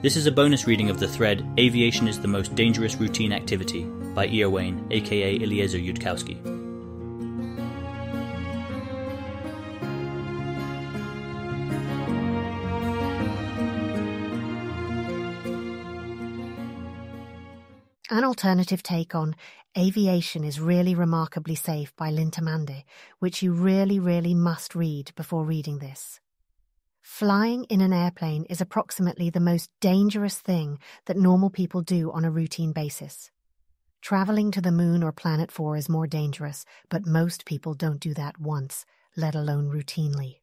This is a bonus reading of the thread Aviation is the Most Dangerous Routine Activity by Iarwain, aka Eliezer Yudkowsky. An alternative take on Aviation is Really Remarkably Safe by Lintamande, which you really must read before reading this. Flying in an airplane is approximately the most dangerous thing that normal people do on a routine basis. Traveling to the moon or Planet 4 is more dangerous, but most people don't do that once, let alone routinely.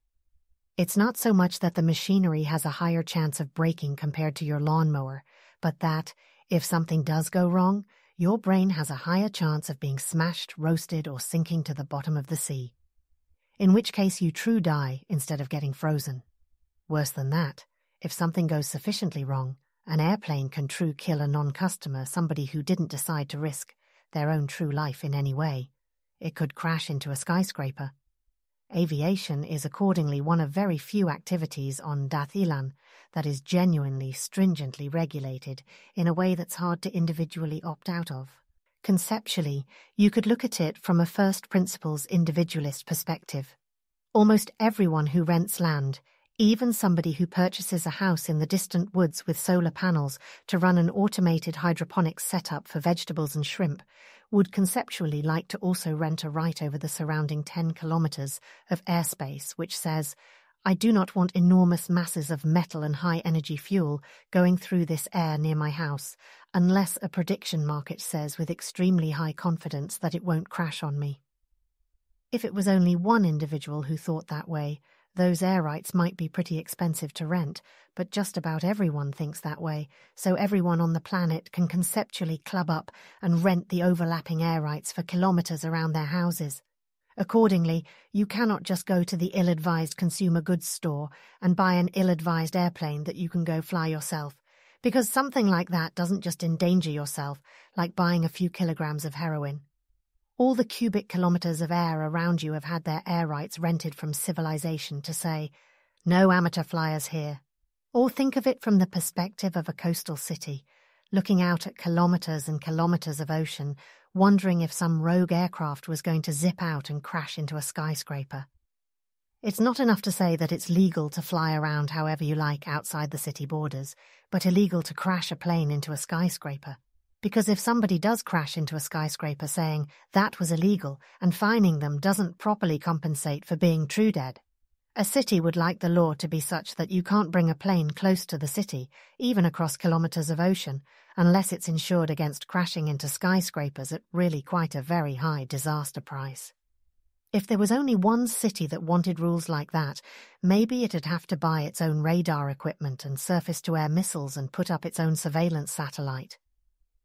It's not so much that the machinery has a higher chance of breaking compared to your lawnmower, but that, if something does go wrong, your brain has a higher chance of being smashed, roasted, or sinking to the bottom of the sea. In which case you true die instead of getting frozen. Worse than that, if something goes sufficiently wrong, an airplane can true kill a non-customer, somebody who didn't decide to risk their own true life in any way. It could crash into a skyscraper. Aviation is accordingly one of very few activities on Dath Ilan that is genuinely, stringently regulated in a way that's hard to individually opt out of. Conceptually, you could look at it from a first principles individualist perspective. Almost everyone who rents land, even somebody who purchases a house in the distant woods with solar panels to run an automated hydroponics setup for vegetables and shrimp, would conceptually like to also rent a right over the surrounding 10 kilometers of airspace which says, I do not want enormous masses of metal and high-energy fuel going through this air near my house, unless a prediction market says with extremely high confidence that it won't crash on me. If it was only one individual who thought that way, those air rights might be pretty expensive to rent, but just about everyone thinks that way, so everyone on the planet can conceptually club up and rent the overlapping air rights for kilometers around their houses. Accordingly, you cannot just go to the ill-advised consumer goods store and buy an ill-advised airplane that you can go fly yourself, because something like that doesn't just endanger yourself like buying a few kilograms of heroin. All the cubic kilometers of air around you have had their air rights rented from civilization to say, no amateur flyers here. Or think of it from the perspective of a coastal city, looking out at kilometers and kilometers of ocean, wondering if some rogue aircraft was going to zip out and crash into a skyscraper. It's not enough to say that it's legal to fly around however you like outside the city borders, but illegal to crash a plane into a skyscraper. Because if somebody does crash into a skyscraper saying that was illegal and fining them doesn't properly compensate for being true dead, a city would like the law to be such that you can't bring a plane close to the city, even across kilometers of ocean, unless it's insured against crashing into skyscrapers at really quite a very high disaster price. If there was only one city that wanted rules like that, maybe it'd have to buy its own radar equipment and surface-to-air missiles and put up its own surveillance satellite.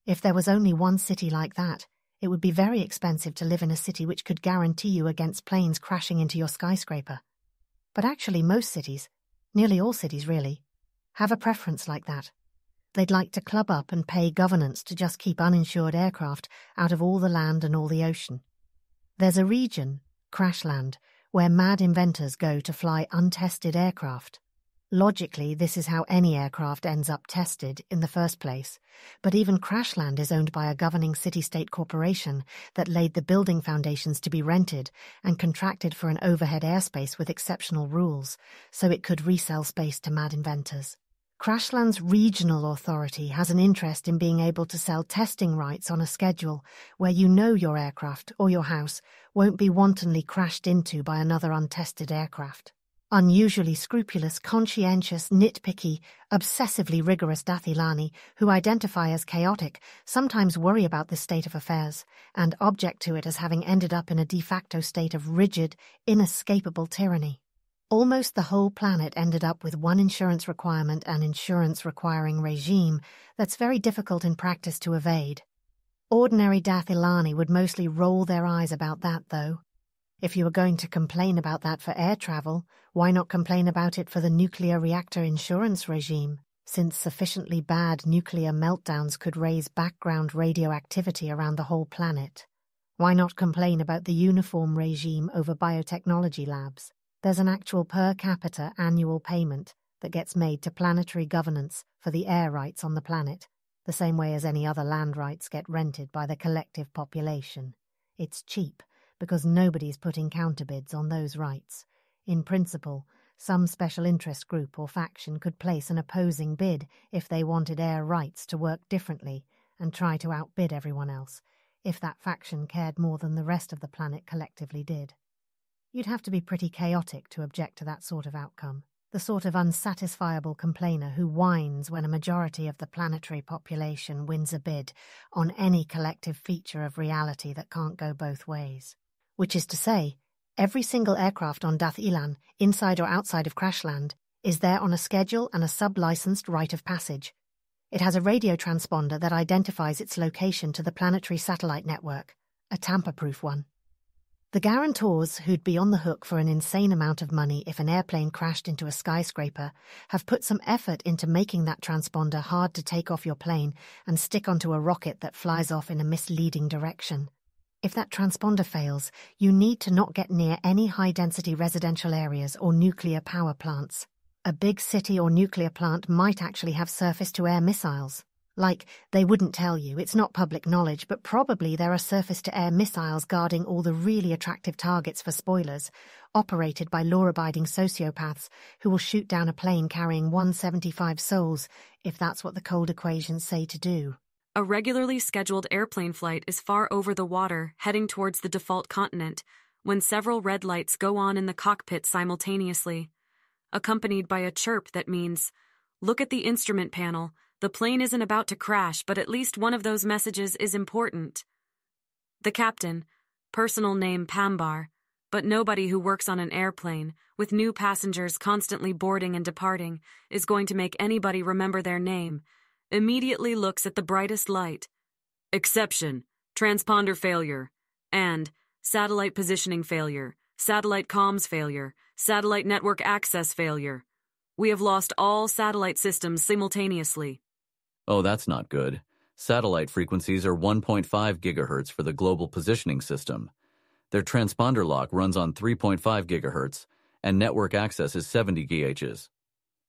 If there was only one city like that, it would be very expensive to live in a city which could guarantee you against planes crashing into your skyscraper. But actually most cities, nearly all cities really, have a preference like that. They'd like to club up and pay governance to just keep uninsured aircraft out of all the land and all the ocean. There's a region, Crashland, where mad inventors go to fly untested aircraft. Logically, this is how any aircraft ends up tested in the first place, but even Crashland is owned by a governing city-state corporation that laid the building foundations to be rented and contracted for an overhead airspace with exceptional rules, so it could resell space to mad inventors. Crashland's regional authority has an interest in being able to sell testing rights on a schedule where you know your aircraft or your house won't be wantonly crashed into by another untested aircraft. Unusually scrupulous, conscientious, nitpicky, obsessively rigorous Dathilani who identify as chaotic sometimes worry about this state of affairs and object to it as having ended up in a de facto state of rigid, inescapable tyranny. Almost the whole planet ended up with one insurance requirement and insurance-requiring regime that's very difficult in practice to evade. Ordinary Dathilani would mostly roll their eyes about that, though. If you were going to complain about that for air travel, why not complain about it for the nuclear reactor insurance regime, since sufficiently bad nuclear meltdowns could raise background radioactivity around the whole planet? Why not complain about the uniform regime over biotechnology labs? There's an actual per capita annual payment that gets made to planetary governance for the air rights on the planet, the same way as any other land rights get rented by the collective population. It's cheap, because nobody's putting counterbids on those rights. In principle, some special interest group or faction could place an opposing bid if they wanted air rights to work differently and try to outbid everyone else, if that faction cared more than the rest of the planet collectively did. You'd have to be pretty chaotic to object to that sort of outcome, the sort of unsatisfiable complainer who whines when a majority of the planetary population wins a bid on any collective feature of reality that can't go both ways. Which is to say, every single aircraft on Dath Ilan, inside or outside of Crashland, is there on a schedule and a sub-licensed rite of passage. It has a radio transponder that identifies its location to the planetary satellite network, a tamper-proof one. The guarantors, who'd be on the hook for an insane amount of money if an airplane crashed into a skyscraper, have put some effort into making that transponder hard to take off your plane and stick onto a rocket that flies off in a misleading direction. If that transponder fails, you need to not get near any high-density residential areas or nuclear power plants. A big city or nuclear plant might actually have surface-to-air missiles. Like, they wouldn't tell you, it's not public knowledge, but probably there are surface-to-air missiles guarding all the really attractive targets for spoilers, operated by law-abiding sociopaths who will shoot down a plane carrying 175 souls, if that's what the cold equations say to do. A regularly scheduled airplane flight is far over the water, heading towards the default continent, when several red lights go on in the cockpit simultaneously, accompanied by a chirp that means, "Look at the instrument panel. The plane isn't about to crash, but at least one of those messages is important." The captain, personal name Pambar, but nobody who works on an airplane, with new passengers constantly boarding and departing, is going to make anybody remember their name, immediately looks at the brightest light. "Exception, transponder failure," and "satellite positioning failure, satellite comms failure, satellite network access failure. We have lost all satellite systems simultaneously." Oh, that's not good. Satellite frequencies are 1.5 gigahertz for the global positioning system. Their transponder lock runs on 3.5 gigahertz, and network access is 70 GHz.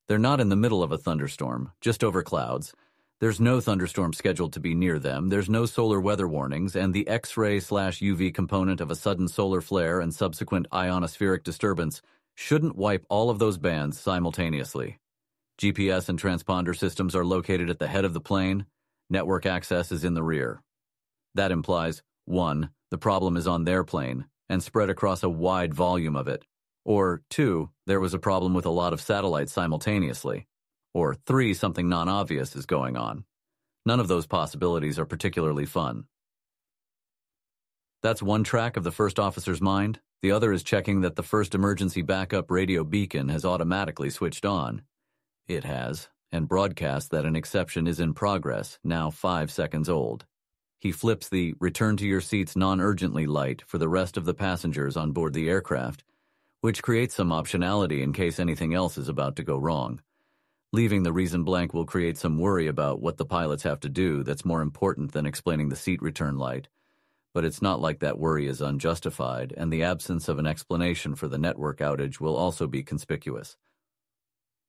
They're not in the middle of a thunderstorm, just over clouds. There's no thunderstorm scheduled to be near them, there's no solar weather warnings, and the X-ray/UV component of a sudden solar flare and subsequent ionospheric disturbance shouldn't wipe all of those bands simultaneously. GPS and transponder systems are located at the head of the plane. Network access is in the rear. That implies, 1, the problem is on their plane and spread across a wide volume of it. Or 2, there was a problem with a lot of satellites simultaneously. Or 3, something non-obvious is going on. None of those possibilities are particularly fun. That's one track of the first officer's mind. The other is checking that the first emergency backup radio beacon has automatically switched on. It has, and broadcasts that an exception is in progress, now 5 seconds old. He flips the return to your seats non-urgently light for the rest of the passengers on board the aircraft, which creates some optionality in case anything else is about to go wrong. Leaving the reason blank will create some worry about what the pilots have to do that's more important than explaining the seat return light. But it's not like that worry is unjustified, and the absence of an explanation for the network outage will also be conspicuous.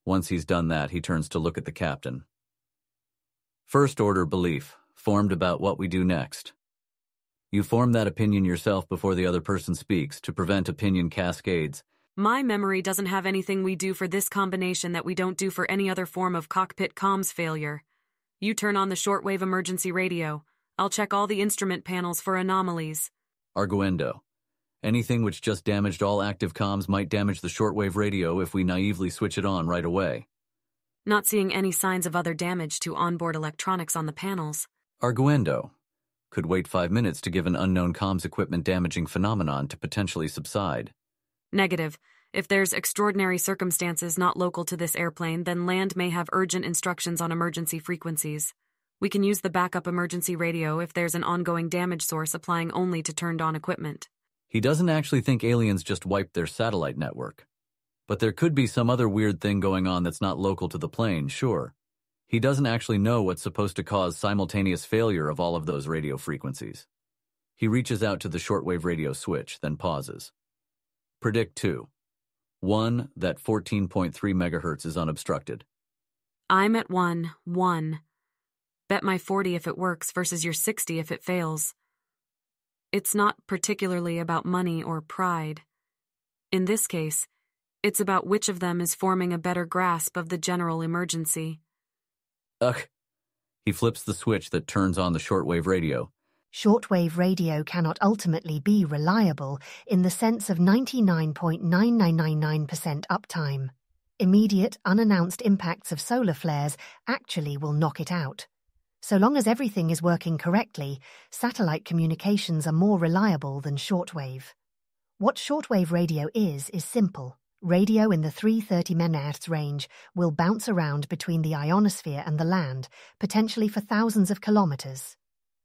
Once he's done that, he turns to look at the captain. First-order belief, formed about what we do next. You form that opinion yourself before the other person speaks to prevent opinion cascades. My memory doesn't have anything we do for this combination that we don't do for any other form of cockpit comms failure. You turn on the shortwave emergency radio. I'll check all the instrument panels for anomalies. Arguendo. Anything which just damaged all active comms might damage the shortwave radio if we naively switch it on right away. Not seeing any signs of other damage to onboard electronics on the panels. Arguendo. Could wait 5 minutes to give an unknown comms equipment damaging phenomenon to potentially subside. Negative. If there's extraordinary circumstances not local to this airplane, then land may have urgent instructions on emergency frequencies. We can use the backup emergency radio if there's an ongoing damage source applying only to turned-on equipment. He doesn't actually think aliens just wiped their satellite network. But there could be some other weird thing going on that's not local to the plane, sure. He doesn't actually know what's supposed to cause simultaneous failure of all of those radio frequencies. He reaches out to the shortwave radio switch, then pauses. Predict 2. 1, that 14.3 megahertz is unobstructed. I'm at 1. Bet my 40 if it works versus your 60 if it fails. It's not particularly about money or pride. In this case, it's about which of them is forming a better grasp of the general emergency. Ugh. He flips the switch that turns on the shortwave radio. Shortwave radio cannot ultimately be reliable in the sense of 99.9999% uptime. Immediate, unannounced impacts of solar flares actually will knock it out. So long as everything is working correctly, satellite communications are more reliable than shortwave. What shortwave radio is simple. Radio in the 330 MHz range will bounce around between the ionosphere and the land, potentially for thousands of kilometers.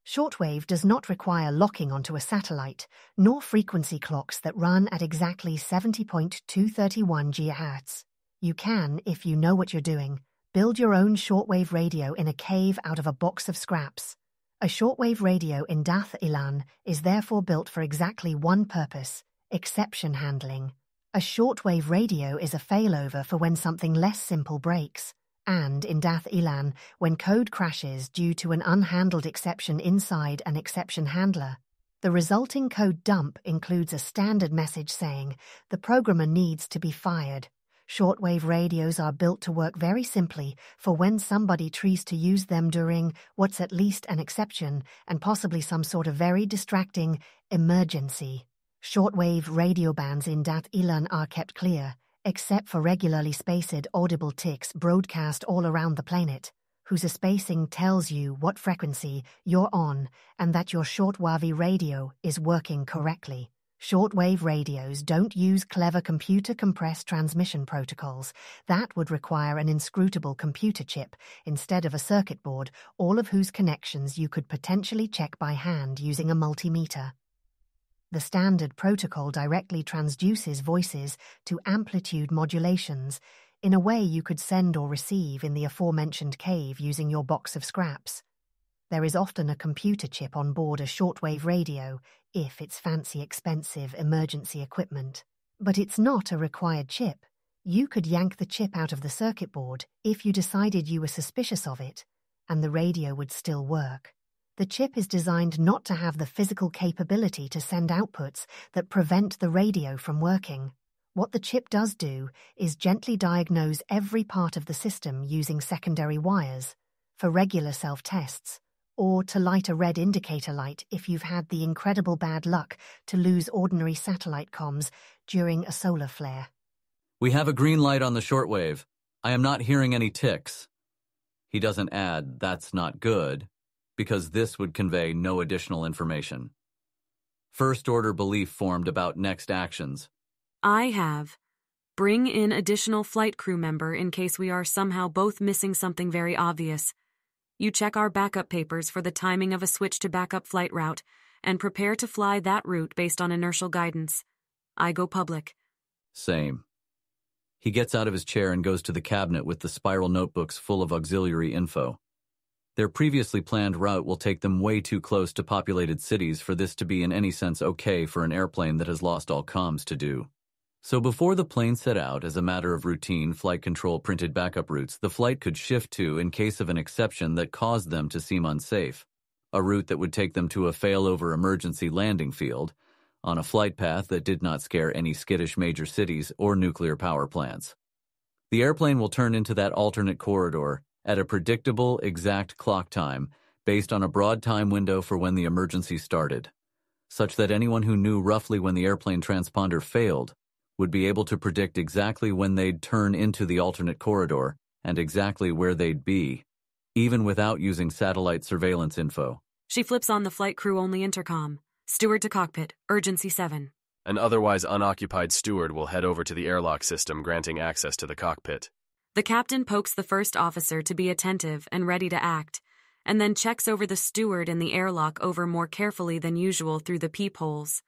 Shortwave does not require locking onto a satellite, nor frequency clocks that run at exactly 70.231 GHz. You can, if you know what you're doing, build your own shortwave radio in a cave out of a box of scraps. A shortwave radio in Dath Ilan is therefore built for exactly one purpose: exception handling. A shortwave radio is a failover for when something less simple breaks. And in Dath Ilan, when code crashes due to an unhandled exception inside an exception handler. The resulting code dump includes a standard message saying the programmer needs to be fired. Shortwave radios are built to work very simply for when somebody tries to use them during what's at least an exception and possibly some sort of very distracting emergency. Shortwave radio bands in Dath Ilan are kept clear, except for regularly spaced audible ticks broadcast all around the planet, whose spacing tells you what frequency you're on and that your shortwave radio is working correctly. Shortwave radios don't use clever computer-compressed transmission protocols. That would require an inscrutable computer chip instead of a circuit board, all of whose connections you could potentially check by hand using a multimeter. The standard protocol directly transduces voices to amplitude modulations in a way you could send or receive in the aforementioned cave using your box of scraps. There is often a computer chip on board a shortwave radio, if it's fancy, expensive emergency equipment. But it's not a required chip. You could yank the chip out of the circuit board if you decided you were suspicious of it, and the radio would still work. The chip is designed not to have the physical capability to send outputs that prevent the radio from working. What the chip does do is gently diagnose every part of the system using secondary wires for regular self-tests, or to light a red indicator light if you've had the incredible bad luck to lose ordinary satellite comms during a solar flare. We have a green light on the shortwave. I am not hearing any ticks. He doesn't add, that's not good, because this would convey no additional information. First-order belief formed about next actions. I have. Bring in additional flight crew member in case we are somehow both missing something very obvious. You check our backup papers for the timing of a switch to backup flight route, and prepare to fly that route based on inertial guidance. I go public. Same. He gets out of his chair and goes to the cabinet with the spiral notebooks full of auxiliary info. Their previously planned route will take them way too close to populated cities for this to be in any sense okay for an airplane that has lost all comms to do. So before the plane set out, as a matter of routine, flight control printed backup routes the flight could shift to in case of an exception that caused them to seem unsafe. A route that would take them to a failover emergency landing field, on a flight path that did not scare any skittish major cities or nuclear power plants. The airplane will turn into that alternate corridor at a predictable, exact clock time based on a broad time window for when the emergency started, such that anyone who knew roughly when the airplane transponder failed would be able to predict exactly when they'd turn into the alternate corridor and exactly where they'd be, even without using satellite surveillance info. She flips on the flight crew-only intercom. Steward to cockpit, urgency 7. An otherwise unoccupied steward will head over to the airlock system, granting access to the cockpit. The captain pokes the first officer to be attentive and ready to act, and then checks over the steward and the airlock over more carefully than usual through the peepholes.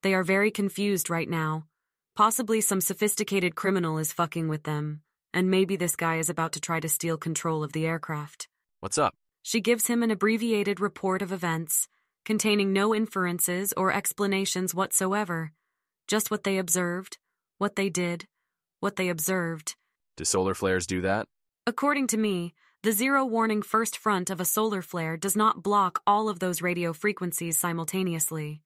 They are very confused right now. Possibly some sophisticated criminal is fucking with them, and maybe this guy is about to try to steal control of the aircraft. What's up? She gives him an abbreviated report of events, containing no inferences or explanations whatsoever, just what they observed, what they did, what they observed. Do solar flares do that? According to me, the zero-warning first front of a solar flare does not block all of those radio frequencies simultaneously.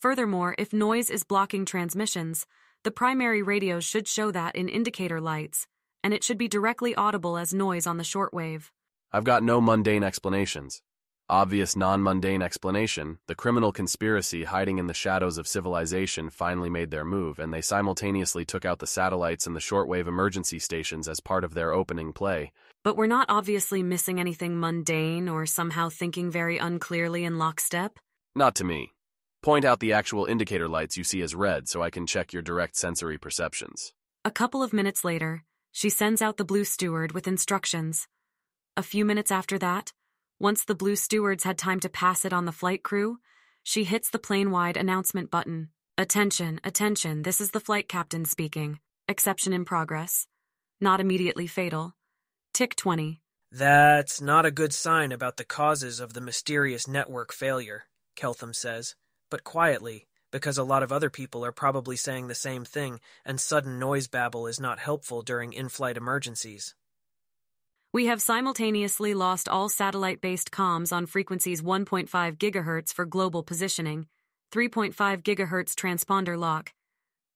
Furthermore, if noise is blocking transmissions, the primary radios should show that in indicator lights, and it should be directly audible as noise on the shortwave. I've got no mundane explanations. Obvious non-mundane explanation, the criminal conspiracy hiding in the shadows of civilization finally made their move, and they simultaneously took out the satellites and the shortwave emergency stations as part of their opening play. But we're not obviously missing anything mundane or somehow thinking very unclearly in lockstep? Not to me. Point out the actual indicator lights you see as red so I can check your direct sensory perceptions. A couple of minutes later, she sends out the Blue Steward with instructions. A few minutes after that, once the Blue Stewards had time to pass it on the flight crew, she hits the plane-wide announcement button. Attention, attention, this is the flight captain speaking. Exception in progress. Not immediately fatal. Tick 20. That's not a good sign about the causes of the mysterious network failure, Keltham says, but quietly, because a lot of other people are probably saying the same thing, and sudden noise babble is not helpful during in-flight emergencies. We have simultaneously lost all satellite-based comms on frequencies 1.5 GHz for global positioning, 3.5 GHz transponder lock,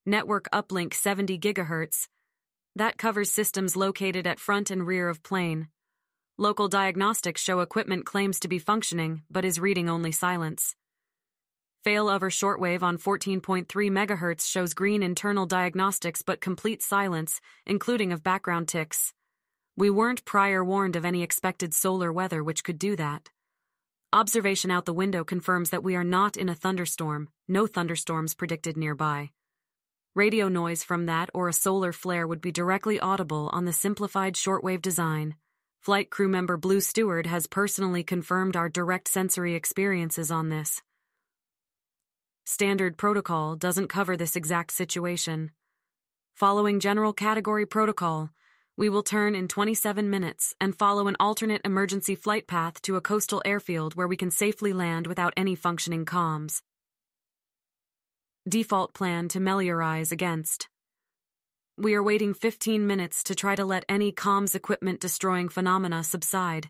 network uplink 70 GHz. That covers systems located at front and rear of plane. Local diagnostics show equipment claims to be functioning, but is reading only silence. Failover shortwave on 14.3 MHz shows green internal diagnostics but complete silence, including of background ticks. We weren't prior warned of any expected solar weather which could do that. Observation out the window confirms that we are not in a thunderstorm, no thunderstorms predicted nearby. Radio noise from that or a solar flare would be directly audible on the simplified shortwave design. Flight crew member Blue Steward has personally confirmed our direct sensory experiences on this. Standard protocol doesn't cover this exact situation. Following general category protocol, we will turn in 27 minutes and follow an alternate emergency flight path to a coastal airfield where we can safely land without any functioning comms. Default plan to meliorize against. We are waiting 15 minutes to try to let any comms equipment destroying phenomena subside,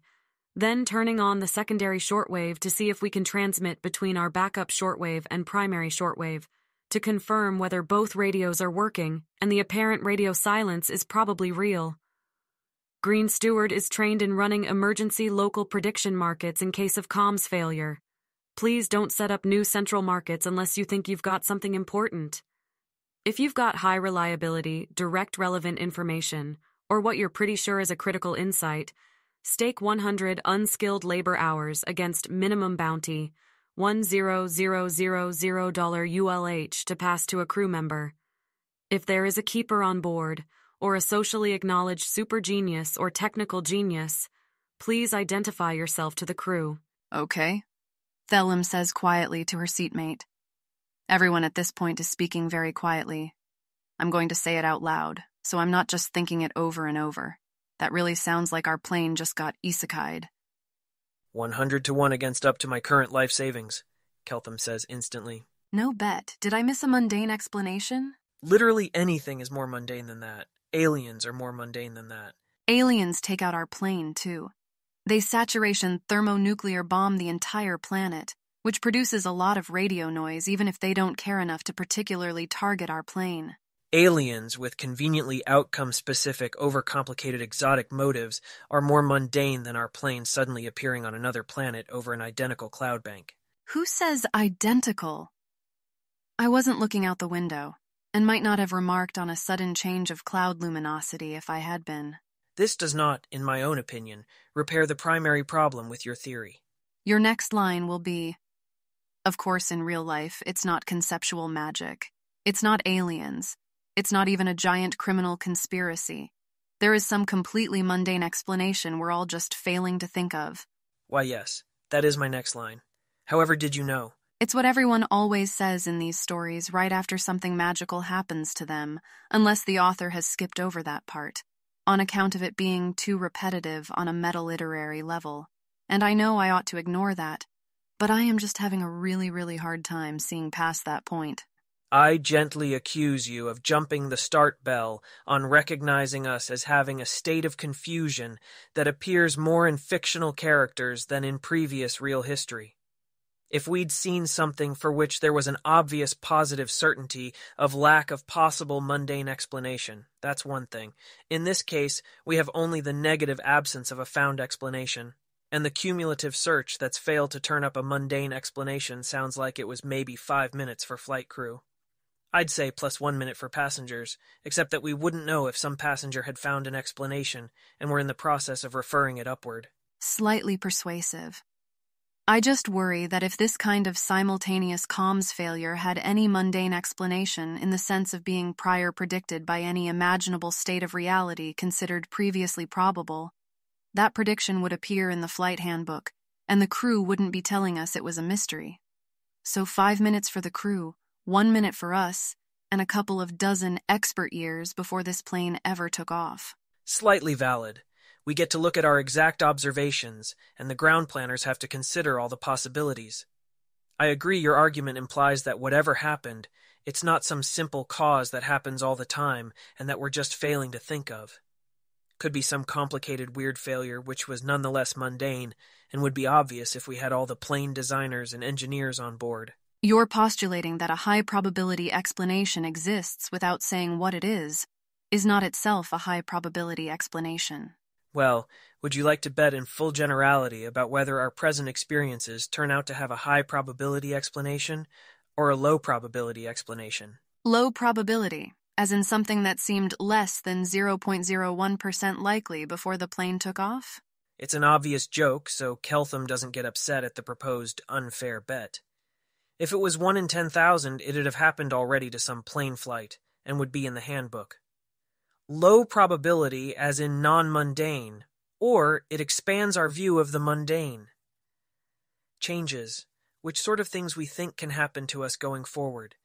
then turning on the secondary shortwave to see if we can transmit between our backup shortwave and primary shortwave, to confirm whether both radios are working and the apparent radio silence is probably real. Green Steward is trained in running emergency local prediction markets in case of comms failure. Please don't set up new central markets unless you think you've got something important. If you've got high reliability, direct relevant information, or what you're pretty sure is a critical insight, stake 100 unskilled labor hours against minimum bounty, $10,000 ULH to pass to a crew member. If there is a keeper on board, or a socially acknowledged super genius or technical genius, please identify yourself to the crew. Okay, Thelem says quietly to her seatmate. Everyone at this point is speaking very quietly. I'm going to say it out loud, so I'm not just thinking it over and over. That really sounds like our plane just got isekai'd. 100 to 1 against up to my current life savings, Keltham says instantly. No bet. Did I miss a mundane explanation? Literally anything is more mundane than that. Aliens are more mundane than that. Aliens take out our plane, too. They saturation thermonuclear bomb the entire planet, which produces a lot of radio noise even if they don't care enough to particularly target our plane. Aliens with conveniently outcome-specific, overcomplicated exotic motives are more mundane than our plane suddenly appearing on another planet over an identical cloud bank. Who says identical? I wasn't looking out the window, and might not have remarked on a sudden change of cloud luminosity if I had been. This does not, in my own opinion, repair the primary problem with your theory. Your next line will be, of course in real life, it's not conceptual magic. It's not aliens. It's not even a giant criminal conspiracy. There is some completely mundane explanation we're all just failing to think of. Why yes, that is my next line. However did you know? It's what everyone always says in these stories right after something magical happens to them, unless the author has skipped over that part, on account of it being too repetitive on a meta-literary level. And I know I ought to ignore that, but I am just having a really hard time seeing past that point. I gently accuse you of jumping the start bell on recognizing us as having a state of confusion that appears more in fictional characters than in previous real history. If we'd seen something for which there was an obvious positive certainty of lack of possible mundane explanation, that's one thing. In this case, we have only the negative absence of a found explanation, and the cumulative search that's failed to turn up a mundane explanation sounds like it was maybe 5 minutes for flight crew. I'd say plus 1 minute for passengers, except that we wouldn't know if some passenger had found an explanation and were in the process of referring it upward. Slightly persuasive. I just worry that if this kind of simultaneous comms failure had any mundane explanation in the sense of being prior predicted by any imaginable state of reality considered previously probable, that prediction would appear in the flight handbook, and the crew wouldn't be telling us it was a mystery. So 5 minutes for the crew, 1 minute for us, and a couple of dozen expert years before this plane ever took off. Slightly valid. We get to look at our exact observations, and the ground planners have to consider all the possibilities. I agree your argument implies that whatever happened, it's not some simple cause that happens all the time and that we're just failing to think of. Could be some complicated weird failure which was nonetheless mundane and would be obvious if we had all the plane designers and engineers on board. You're postulating that a high-probability explanation exists without saying what it is not itself a high-probability explanation. Well, would you like to bet in full generality about whether our present experiences turn out to have a high-probability explanation or a low-probability explanation? Low probability, as in something that seemed less than 0.01% likely before the plane took off? It's an obvious joke, so Keltham doesn't get upset at the proposed unfair bet. If it was 1 in 10,000, it'd have happened already to some plane flight, and would be in the handbook. Low probability as in non-mundane, or it expands our view of the mundane. Changes, which sort of things we think can happen to us going forward.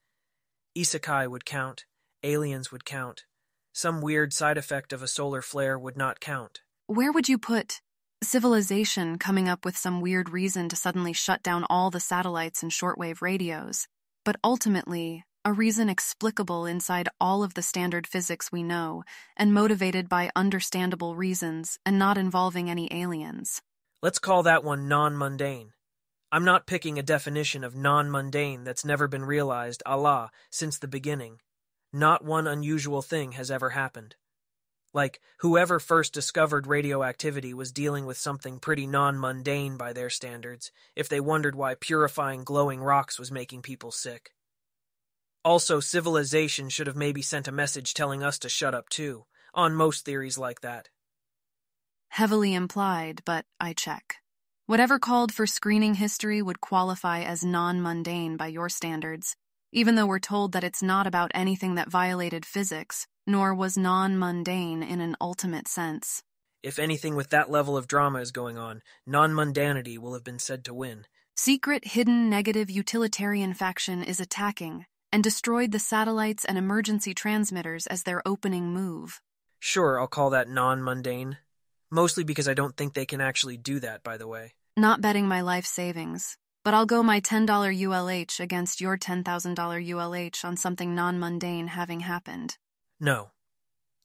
Isekai would count, aliens would count. Some weird side effect of a solar flare would not count. Where would you put civilization coming up with some weird reason to suddenly shut down all the satellites and shortwave radios, but ultimately a reason explicable inside all of the standard physics we know, and motivated by understandable reasons and not involving any aliens? Let's call that one non-mundane. I'm not picking a definition of non-mundane that's never been realized a la since the beginning. Not one unusual thing has ever happened. Like, whoever first discovered radioactivity was dealing with something pretty non-mundane by their standards, if they wondered why purifying glowing rocks was making people sick. Also, civilization should have maybe sent a message telling us to shut up too, on most theories like that. Heavily implied, but I check. Whatever called for screening history would qualify as non-mundane by your standards, even though we're told that it's not about anything that violated physics, nor was non-mundane in an ultimate sense. If anything with that level of drama is going on, non-mundanity will have been said to win. Secret, hidden, negative utilitarian faction is attacking, and destroyed the satellites and emergency transmitters as their opening move. Sure, I'll call that non-mundane. Mostly because I don't think they can actually do that, by the way. Not betting my life savings, but I'll go my $10 ULH against your $10,000 ULH on something non-mundane having happened. No.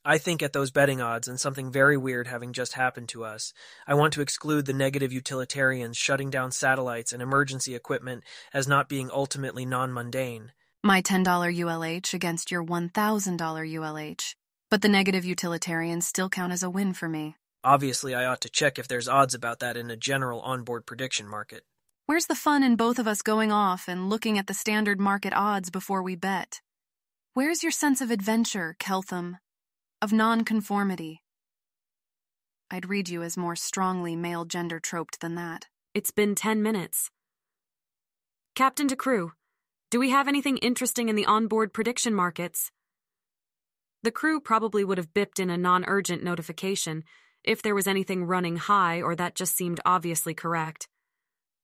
I think at those betting odds and something very weird having just happened to us, I want to exclude the negative utilitarians shutting down satellites and emergency equipment as not being ultimately non-mundane. My $10 ULH against your $1,000 ULH, but the negative utilitarians still count as a win for me. Obviously, I ought to check if there's odds about that in a general onboard prediction market. Where's the fun in both of us going off and looking at the standard market odds before we bet? Where's your sense of adventure, Keltham? Of non-conformity? I'd read you as more strongly male gender troped than that. It's been 10 minutes. Captain to crew, do we have anything interesting in the onboard prediction markets? The crew probably would have bipped in a non-urgent notification if there was anything running high or that just seemed obviously correct.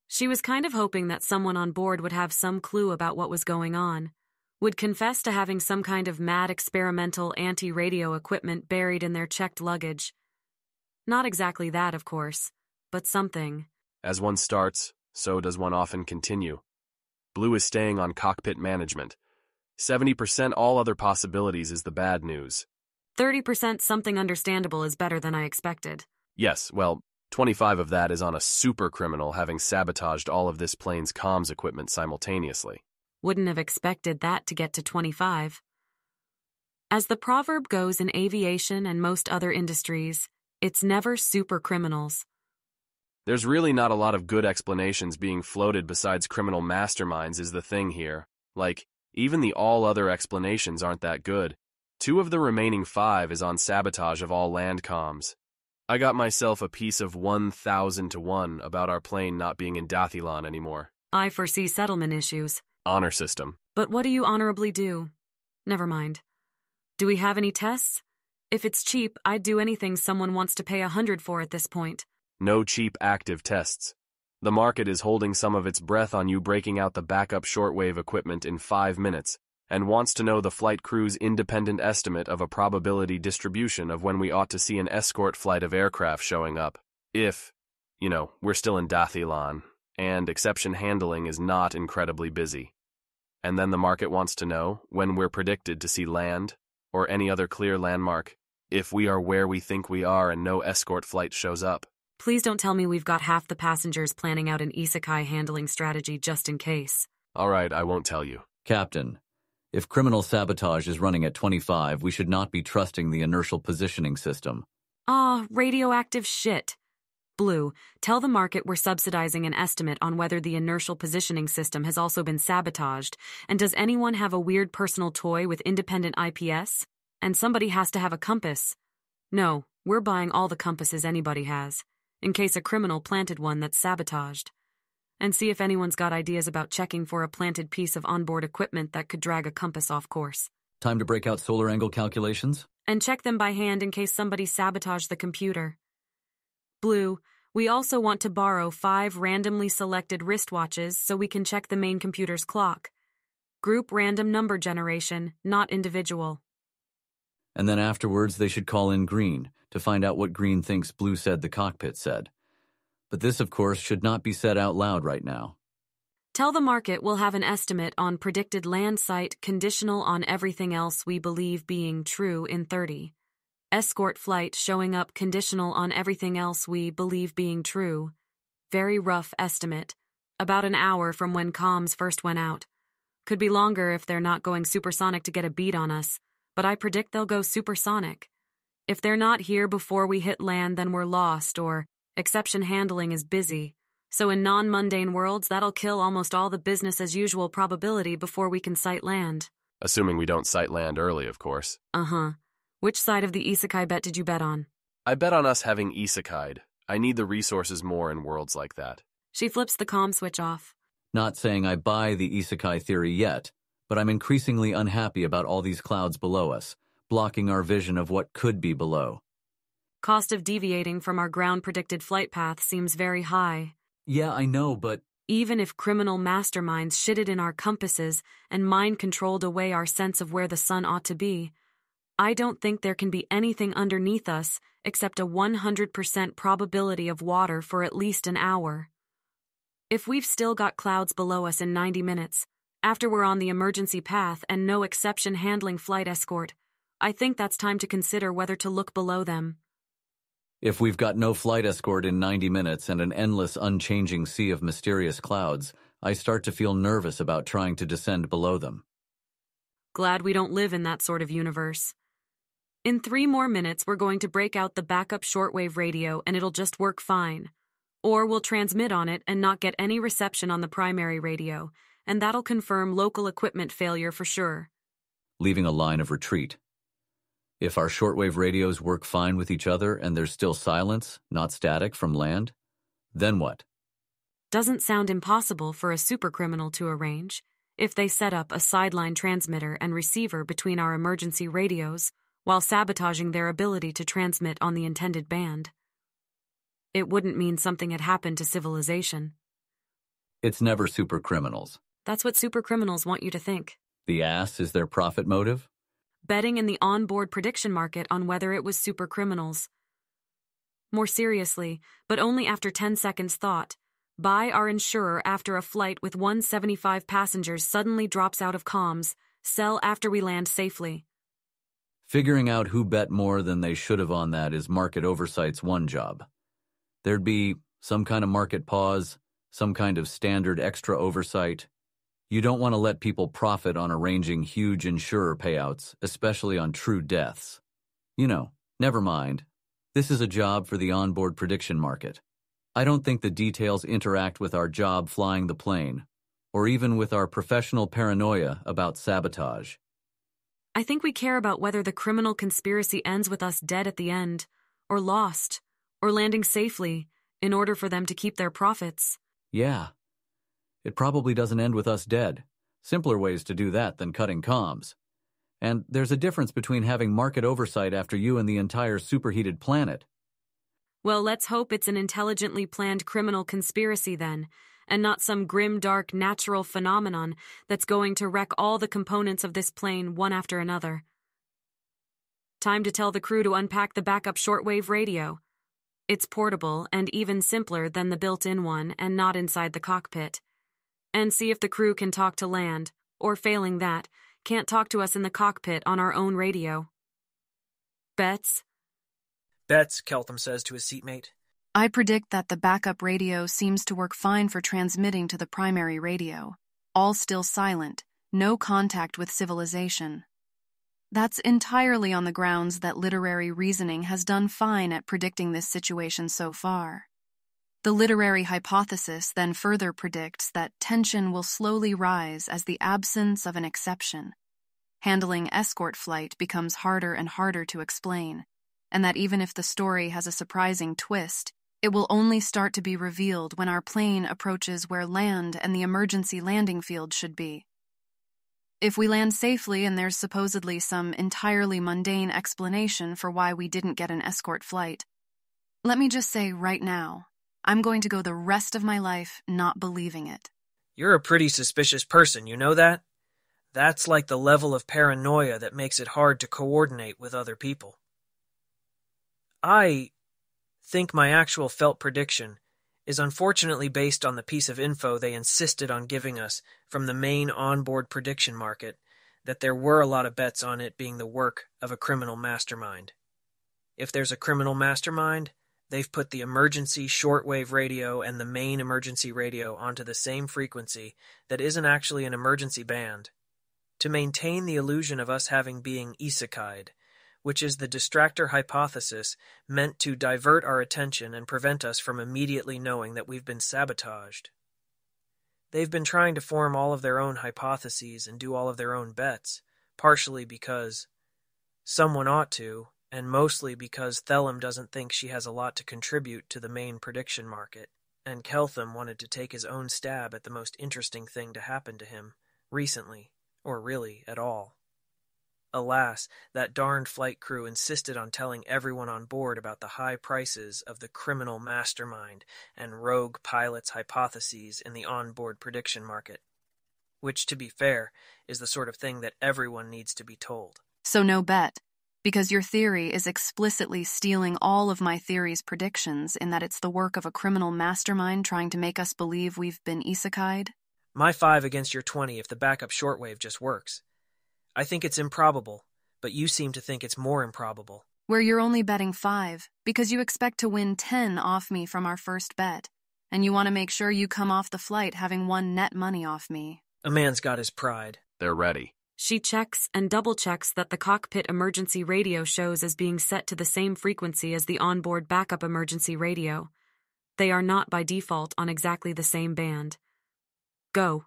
She was kind of hoping that someone on board would have some clue about what was going on, would confess to having some kind of mad experimental anti-radio equipment buried in their checked luggage. Not exactly that, of course, but something. As one starts, so does one often continue. Blue is staying on cockpit management. 70% all other possibilities is the bad news. 30% something understandable is better than I expected. Yes, well, 25 of that is on a super criminal having sabotaged all of this plane's comms equipment simultaneously. Wouldn't have expected that to get to 25. As the proverb goes in aviation and most other industries, it's never super criminals. There's really not a lot of good explanations being floated besides criminal masterminds is the thing here. Like, even the all other explanations aren't that good. 2 of the remaining 5 is on sabotage of all land comms. I got myself a piece of 1,000 to 1 about our plane not being in Dathilon anymore. I foresee settlement issues. Honor system. But what do you honorably do? Never mind. Do we have any tests? If it's cheap, I'd do anything someone wants to pay 100 for at this point. No cheap active tests. The market is holding some of its breath on you breaking out the backup shortwave equipment in 5 minutes, and wants to know the flight crew's independent estimate of a probability distribution of when we ought to see an escort flight of aircraft showing up. If, we're still in Dathilon, and exception handling is not incredibly busy. And then the market wants to know when we're predicted to see land, or any other clear landmark, if we are where we think we are and no escort flight shows up. Please don't tell me we've got half the passengers planning out an isekai handling strategy just in case. All right, I won't tell you. Captain, if criminal sabotage is running at 25, we should not be trusting the inertial positioning system. Radioactive shit. Blue, tell the market we're subsidizing an estimate on whether the inertial positioning system has also been sabotaged, and does anyone have a weird personal toy with independent IPS? And somebody has to have a compass. No, we're buying all the compasses anybody has, in case a criminal planted one that's sabotaged. And see if anyone's got ideas about checking for a planted piece of onboard equipment that could drag a compass off course. Time to break out solar angle calculations? And check them by hand in case somebody sabotaged the computer. Blue, we also want to borrow 5 randomly selected wristwatches so we can check the main computer's clock. Group random number generation, not individual. And then afterwards they should call in Green to find out what Green thinks Blue said the cockpit said. But this, of course, should not be said out loud right now. Tell the market we'll have an estimate on predicted land site conditional on everything else we believe being true in 30. Escort flight showing up conditional on everything else we believe being true. Very rough estimate. About an hour from when comms first went out. Could be longer if they're not going supersonic to get a beat on us, but I predict they'll go supersonic. If they're not here before we hit land, then we're lost, or exception handling is busy. So in non-mundane worlds, that'll kill almost all the business-as-usual probability before we can sight land. Assuming we don't sight land early, of course. Which side of the isekai bet did you bet on? I bet on us having isekai'd. I need the resources more in worlds like that. She flips the comm switch off. Not saying I buy the isekai theory yet, but I'm increasingly unhappy about all these clouds below us, blocking our vision of what could be below. Cost of deviating from our ground-predicted flight path seems very high. Yeah, I know, but... Even if criminal masterminds shitted in our compasses and mind-controlled away our sense of where the sun ought to be, I don't think there can be anything underneath us except a 100% probability of water for at least an hour. If we've still got clouds below us in 90 minutes, after we're on the emergency path and no exception handling flight escort, I think that's time to consider whether to look below them. If we've got no flight escort in 90 minutes and an endless, unchanging sea of mysterious clouds, I start to feel nervous about trying to descend below them. Glad we don't live in that sort of universe. In 3 more minutes, we're going to break out the backup shortwave radio and it'll just work fine. Or we'll transmit on it and not get any reception on the primary radio, and that'll confirm local equipment failure for sure. Leaving a line of retreat. If our shortwave radios work fine with each other and there's still silence, not static, from land, then what? Doesn't sound impossible for a supercriminal to arrange, if they set up a sideline transmitter and receiver between our emergency radios while sabotaging their ability to transmit on the intended band. It wouldn't mean something had happened to civilization. It's never supercriminals. That's what supercriminals want you to think. The ass is their profit motive? Betting in the onboard prediction market on whether it was supercriminals. More seriously, but only after 10 seconds thought, buy our insurer after a flight with 175 passengers suddenly drops out of comms, Sell after we land safely. Figuring out who bet more than they should have on that is market oversight's one job. There'd be some kind of market pause, some kind of standard extra oversight. You don't want to let people profit on arranging huge insurer payouts, especially on true deaths. Never mind. This is a job for the onboard prediction market. I don't think the details interact with our job flying the plane, or even with our professional paranoia about sabotage. I think we care about whether the criminal conspiracy ends with us dead at the end, or lost, or landing safely, in order for them to keep their profits. Yeah. It probably doesn't end with us dead. Simpler ways to do that than cutting comms. And there's a difference between having market oversight after you and the entire superheated planet. Well, let's hope it's an intelligently planned criminal conspiracy then, and not some grim, dark, natural phenomenon that's going to wreck all the components of this plane one after another. Time to tell the crew to unpack the backup shortwave radio. It's portable and even simpler than the built-in one and not inside the cockpit. And see if the crew can talk to land, or failing that, can't talk to us in the cockpit on our own radio. Bets? Bets, Keltham says to his seatmate. I predict that the backup radio seems to work fine for transmitting to the primary radio. All still silent, no contact with civilization. That's entirely on the grounds that literary reasoning has done fine at predicting this situation so far. The literary hypothesis then further predicts that tension will slowly rise as the absence of an exception. Handling escort flight becomes harder and harder to explain, and that even if the story has a surprising twist, it will only start to be revealed when our plane approaches where land and the emergency landing field should be. If we land safely and there's supposedly some entirely mundane explanation for why we didn't get an escort flight, let me just say right now, I'm going to go the rest of my life not believing it. You're a pretty suspicious person, you know that? That's like the level of paranoia that makes it hard to coordinate with other people. I think my actual felt prediction is unfortunately based on the piece of info they insisted on giving us from the main onboard prediction market, that there were a lot of bets on it being the work of a criminal mastermind. If there's a criminal mastermind, they've put the emergency shortwave radio and the main emergency radio onto the same frequency that isn't actually an emergency band, to maintain the illusion of us having being isekai'd, which is the distractor hypothesis meant to divert our attention and prevent us from immediately knowing that we've been sabotaged. They've been trying to form all of their own hypotheses and do all of their own bets, partially because someone ought to, and mostly because Thelem doesn't think she has a lot to contribute to the main prediction market, and Keltham wanted to take his own stab at the most interesting thing to happen to him, recently, or really at all. Alas, that darned flight crew insisted on telling everyone on board about the high prices of the criminal mastermind and rogue pilot's hypotheses in the onboard prediction market, which, to be fair, is the sort of thing that everyone needs to be told. So no bet, because your theory is explicitly stealing all of my theory's predictions in that it's the work of a criminal mastermind trying to make us believe we've been isekai'd? My 5 against your 20 if the backup shortwave just works. I think it's improbable, but you seem to think it's more improbable. Where you're only betting 5, because you expect to win 10 off me from our first bet, and you want to make sure you come off the flight having won net money off me. A man's got his pride. They're ready. She checks and double-checks that the cockpit emergency radio shows as being set to the same frequency as the onboard backup emergency radio. They are not by default on exactly the same band. Go.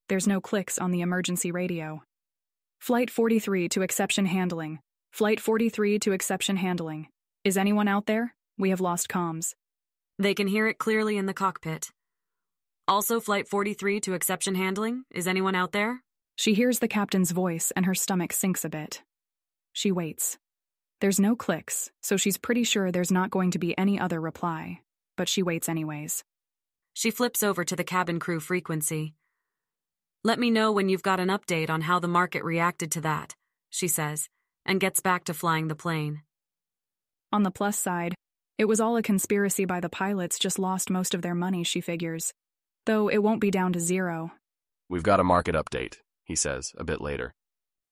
There's no clicks on the emergency radio. Flight 43 to exception handling. Flight 43 to exception handling. Is anyone out there? We have lost comms. They can hear it clearly in the cockpit. Also, Flight 43 to exception handling. Is anyone out there? She hears the captain's voice and her stomach sinks a bit. She waits. There's no clicks, so she's pretty sure there's not going to be any other reply, but she waits anyways. She flips over to the cabin crew frequency. Let me know when you've got an update on how the market reacted to that, she says, and gets back to flying the plane. On the plus side, it was all a conspiracy by the pilots just lost most of their money, she figures. Though it won't be down to zero. We've got a market update. he says, a bit later.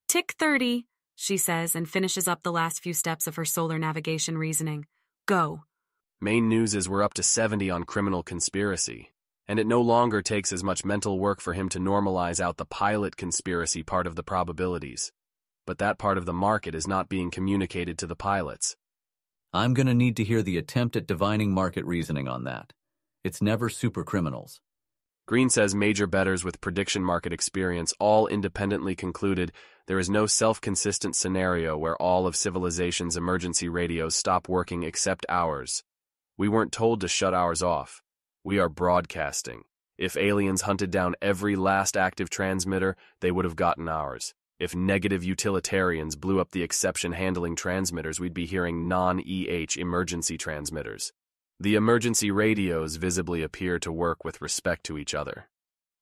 Tick 30, she says, and finishes up the last few steps of her solar navigation reasoning. Go. Main news is we're up to 70 on criminal conspiracy, and it no longer takes as much mental work for him to normalize out the pilot conspiracy part of the probabilities. But that part of the market is not being communicated to the pilots. I'm going to need to hear the attempt at divining market reasoning on that. It's never super criminals. Green says major bettors with prediction market experience all independently concluded there is no self-consistent scenario where all of civilization's emergency radios stop working except ours. We weren't told to shut ours off. We are broadcasting. If aliens hunted down every last active transmitter, they would have gotten ours. If negative utilitarians blew up the exception-handling transmitters, we'd be hearing non-EH emergency transmitters. The emergency radios visibly appear to work with respect to each other.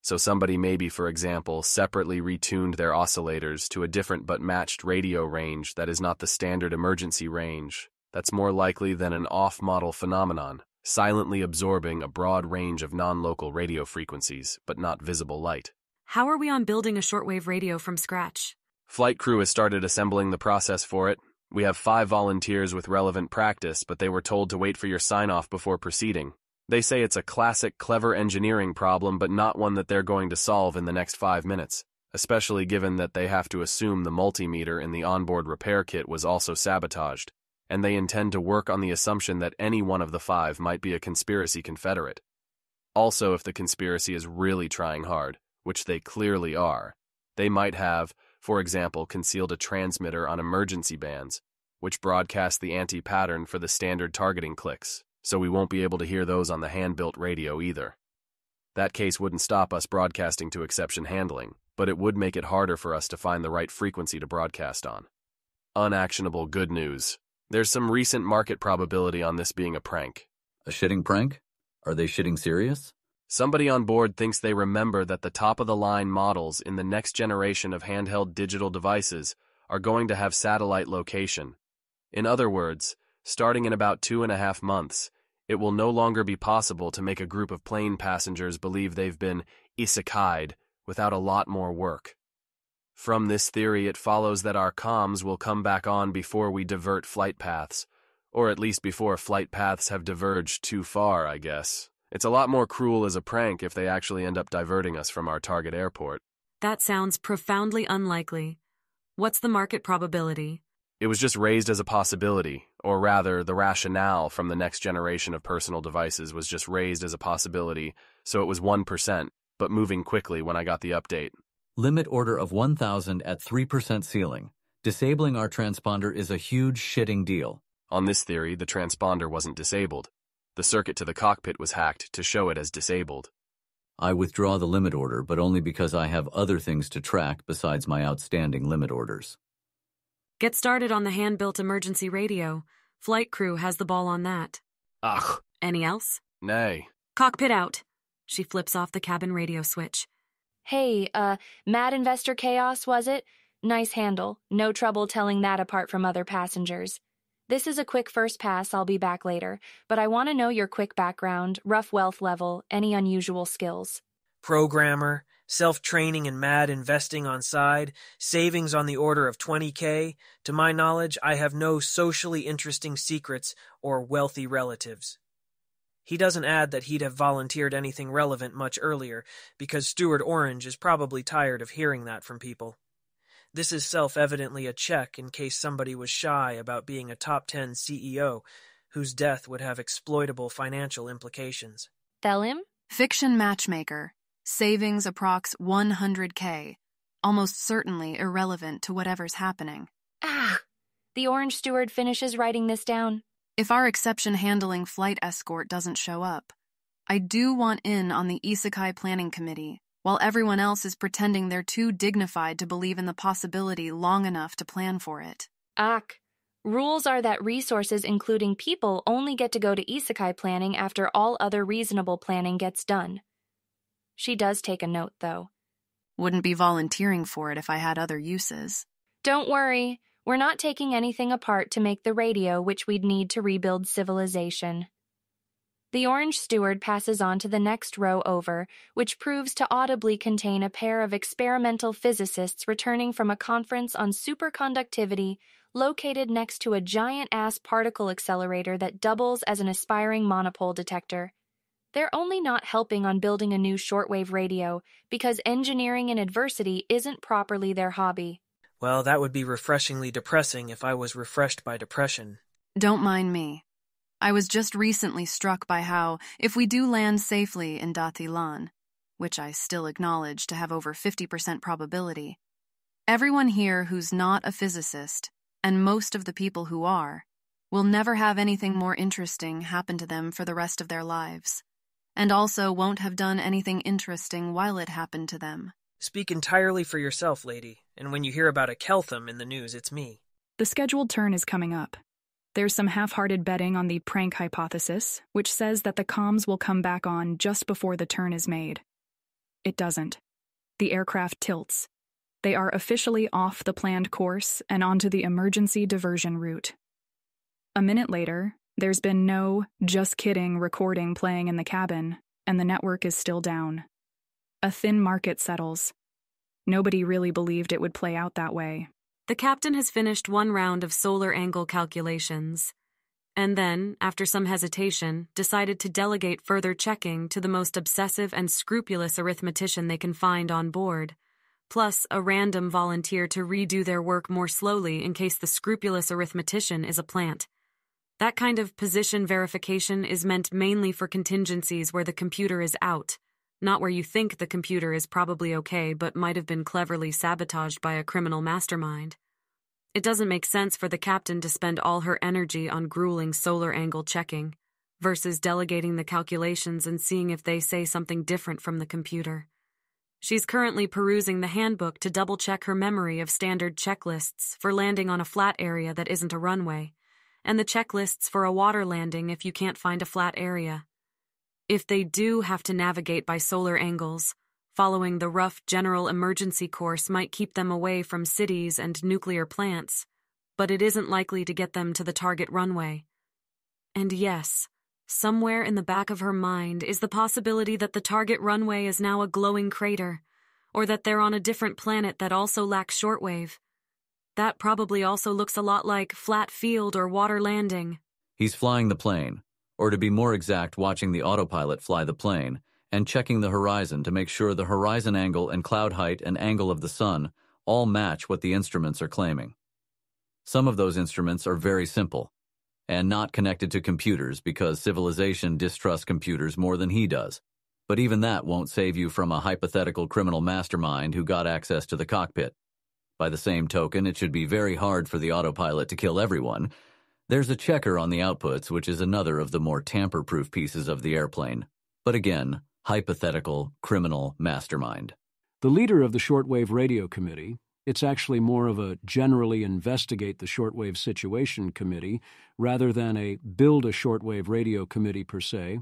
So somebody maybe, for example, separately retuned their oscillators to a different but matched radio range that is not the standard emergency range. That's more likely than an off-model phenomenon, silently absorbing a broad range of non-local radio frequencies, but not visible light. How are we on building a shortwave radio from scratch? Flight crew has started assembling the process for it. We have 5 volunteers with relevant practice, but they were told to wait for your sign-off before proceeding. They say it's a classic, clever engineering problem, but not one that they're going to solve in the next 5 minutes, especially given that they have to assume the multimeter in the onboard repair kit was also sabotaged, and they intend to work on the assumption that any one of the 5 might be a conspiracy confederate. Also, if the conspiracy is really trying hard, which they clearly are, they might have, for example, concealed a transmitter on emergency bands, which broadcast the anti-pattern for the standard targeting clicks, so we won't be able to hear those on the hand-built radio either. That case wouldn't stop us broadcasting to exception handling, but it would make it harder for us to find the right frequency to broadcast on. Unactionable good news. There's some recent market probability on this being a prank. A shitting prank? Are they shitting serious? Somebody on board thinks they remember that the top-of-the-line models in the next generation of handheld digital devices are going to have satellite location. In other words, starting in about 2.5 months, it will no longer be possible to make a group of plane passengers believe they've been isekai'd without a lot more work. From this theory, it follows that our comms will come back on before we divert flight paths, or at least before flight paths have diverged too far, I guess. It's a lot more cruel as a prank if they actually end up diverting us from our target airport. That sounds profoundly unlikely. What's the market probability? It was just raised as a possibility, or rather, the rationale from the next generation of personal devices was just raised as a possibility, so it was 1%, but moving quickly when I got the update. Limit order of 1,000 at 3% ceiling. Disabling our transponder is a huge shitting deal. On this theory, the transponder wasn't disabled. The circuit to the cockpit was hacked to show it as disabled. I withdraw the limit order, but only because I have other things to track besides my outstanding limit orders. Get started on the hand-built emergency radio. Flight crew has the ball on that. Ugh. Any else? Nay. Cockpit out. She flips off the cabin radio switch. Hey, Mad Investor Chaos, was it? Nice handle. No trouble telling that apart from other passengers. This is a quick first pass, I'll be back later, but I want to know your quick background, rough wealth level, any unusual skills. Programmer, self-training and mad investing on side, savings on the order of 20K. To my knowledge, I have no socially interesting secrets or wealthy relatives. He doesn't add that he'd have volunteered anything relevant much earlier, because Steward Orange is probably tired of hearing that from people. This is self-evidently a check in case somebody was shy about being a top 10 CEO, whose death would have exploitable financial implications. Thelim? Fiction matchmaker. Savings approx 100K. Almost certainly irrelevant to whatever's happening. Ah! The Orange Steward finishes writing this down. If our exception-handling flight escort doesn't show up, I do want in on the Isekai Planning Committee, while everyone else is pretending they're too dignified to believe in the possibility long enough to plan for it. Rules are that resources including people only get to go to Isekai planning after all other reasonable planning gets done. She does take a note, though. Wouldn't be volunteering for it if I had other uses. Don't worry, we're not taking anything apart to make the radio which we'd need to rebuild civilization. The orange steward passes on to the next row over, which proves to audibly contain a pair of experimental physicists returning from a conference on superconductivity located next to a giant-ass particle accelerator that doubles as an aspiring monopole detector. They're only not helping on building a new shortwave radio because engineering in adversity isn't properly their hobby. Well, that would be refreshingly depressing if I was refreshed by depression. Don't mind me. I was just recently struck by how, if we do land safely in Dathilan, which I still acknowledge to have over 50% probability, everyone here who's not a physicist, and most of the people who are, will never have anything more interesting happen to them for the rest of their lives, and also won't have done anything interesting while it happened to them. Speak entirely for yourself, lady, and when you hear about a Keltham in the news, it's me. The scheduled turn is coming up. There's some half-hearted betting on the prank hypothesis, which says that the comms will come back on just before the turn is made. It doesn't. The aircraft tilts. They are officially off the planned course and onto the emergency diversion route. A minute later, there's been no "just kidding" recording playing in the cabin, and the network is still down. A thin market settles. Nobody really believed it would play out that way. The captain has finished one round of solar angle calculations, and then, after some hesitation, decided to delegate further checking to the most obsessive and scrupulous arithmetician they can find on board, plus a random volunteer to redo their work more slowly in case the scrupulous arithmetician is a plant. That kind of position verification is meant mainly for contingencies where the computer is out, not where you think the computer is probably okay but might have been cleverly sabotaged by a criminal mastermind. It doesn't make sense for the captain to spend all her energy on grueling solar angle checking, versus delegating the calculations and seeing if they say something different from the computer. She's currently perusing the handbook to double-check her memory of standard checklists for landing on a flat area that isn't a runway, and the checklists for a water landing if you can't find a flat area. If they do have to navigate by solar angles, following the rough general emergency course might keep them away from cities and nuclear plants, but it isn't likely to get them to the target runway. And yes, somewhere in the back of her mind is the possibility that the target runway is now a glowing crater, or that they're on a different planet that also lacks shortwave. That probably also looks a lot like flat field or water landing. He's flying the plane, or to be more exact, watching the autopilot fly the plane, and checking the horizon to make sure the horizon angle and cloud height and angle of the sun all match what the instruments are claiming. Some of those instruments are very simple, and not connected to computers because civilization distrusts computers more than he does. But even that won't save you from a hypothetical criminal mastermind who got access to the cockpit. By the same token, it should be very hard for the autopilot to kill everyone. There's a checker on the outputs, which is another of the more tamper-proof pieces of the airplane. But again, hypothetical criminal mastermind. The leader of the Shortwave Radio Committee, it's actually more of a generally investigate the shortwave situation committee rather than a build a shortwave radio committee per se,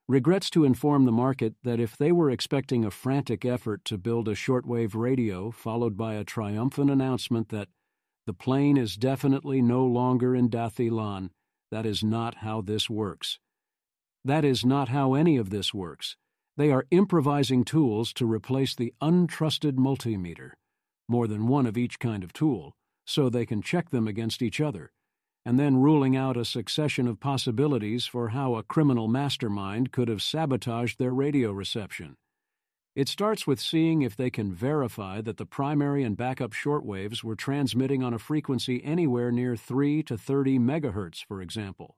regrets to inform the market that if they were expecting a frantic effort to build a shortwave radio followed by a triumphant announcement that the plane is definitely no longer in Dathilan, that is not how this works. That is not how any of this works. They are improvising tools to replace the untrusted multimeter, more than one of each kind of tool, so they can check them against each other, and then ruling out a succession of possibilities for how a criminal mastermind could have sabotaged their radio reception. It starts with seeing if they can verify that the primary and backup shortwaves were transmitting on a frequency anywhere near 3 to 30 megahertz, for example.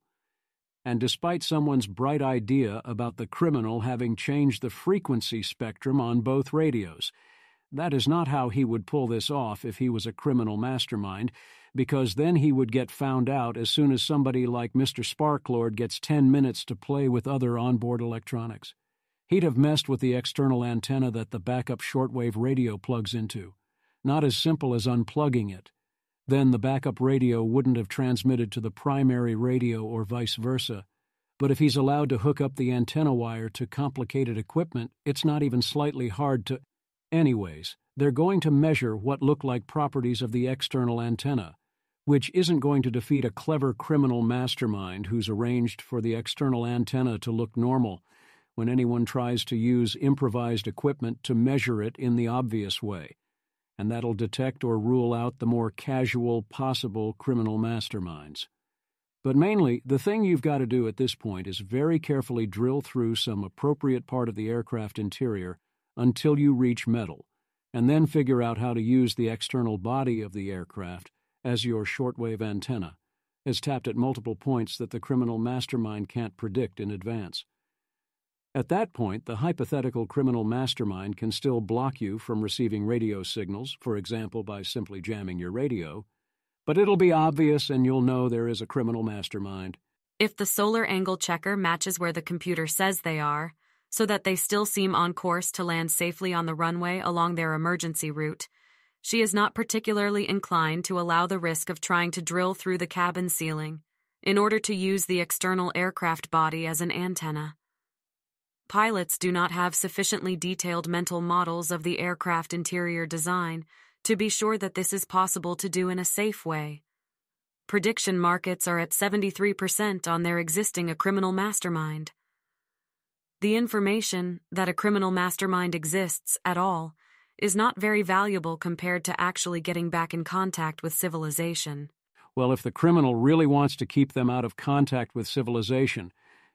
And despite someone's bright idea about the criminal having changed the frequency spectrum on both radios, that is not how he would pull this off if he was a criminal mastermind, because then he would get found out as soon as somebody like Mr. Sparklord gets 10 minutes to play with other onboard electronics. He'd have messed with the external antenna that the backup shortwave radio plugs into. Not as simple as unplugging it. Then the backup radio wouldn't have transmitted to the primary radio or vice versa. But if he's allowed to hook up the antenna wire to complicated equipment, it's not even slightly hard to... Anyways, they're going to measure what look like properties of the external antenna, which isn't going to defeat a clever criminal mastermind who's arranged for the external antenna to look normal when anyone tries to use improvised equipment to measure it in the obvious way, and that'll detect or rule out the more casual possible criminal masterminds. But mainly, the thing you've got to do at this point is very carefully drill through some appropriate part of the aircraft interior until you reach metal, and then figure out how to use the external body of the aircraft as your shortwave antenna, as tapped at multiple points that the criminal mastermind can't predict in advance. At that point, the hypothetical criminal mastermind can still block you from receiving radio signals, for example by simply jamming your radio, but it'll be obvious and you'll know there is a criminal mastermind. If the solar angle checker matches where the computer says they are, so that they still seem on course to land safely on the runway along their emergency route, she is not particularly inclined to allow the risk of trying to drill through the cabin ceiling in order to use the external aircraft body as an antenna. Pilots do not have sufficiently detailed mental models of the aircraft interior design to be sure that this is possible to do in a safe way. Prediction markets are at 73% on there existing a criminal mastermind. The information that a criminal mastermind exists at all is not very valuable compared to actually getting back in contact with civilization. Well, if the criminal really wants to keep them out of contact with civilization,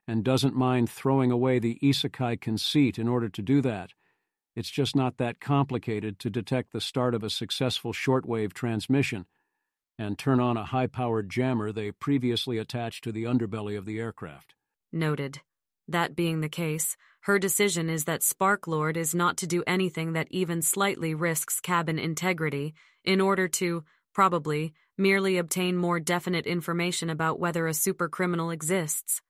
and doesn't mind throwing away the isekai conceit in order to do that, it's just not that complicated to detect the start of a successful shortwave transmission and turn on a high-powered jammer they previously attached to the underbelly of the aircraft. Noted. That being the case, her decision is that Sparklord is not to do anything that even slightly risks cabin integrity in order to, probably, merely obtain more definite information about whether a supercriminal exists.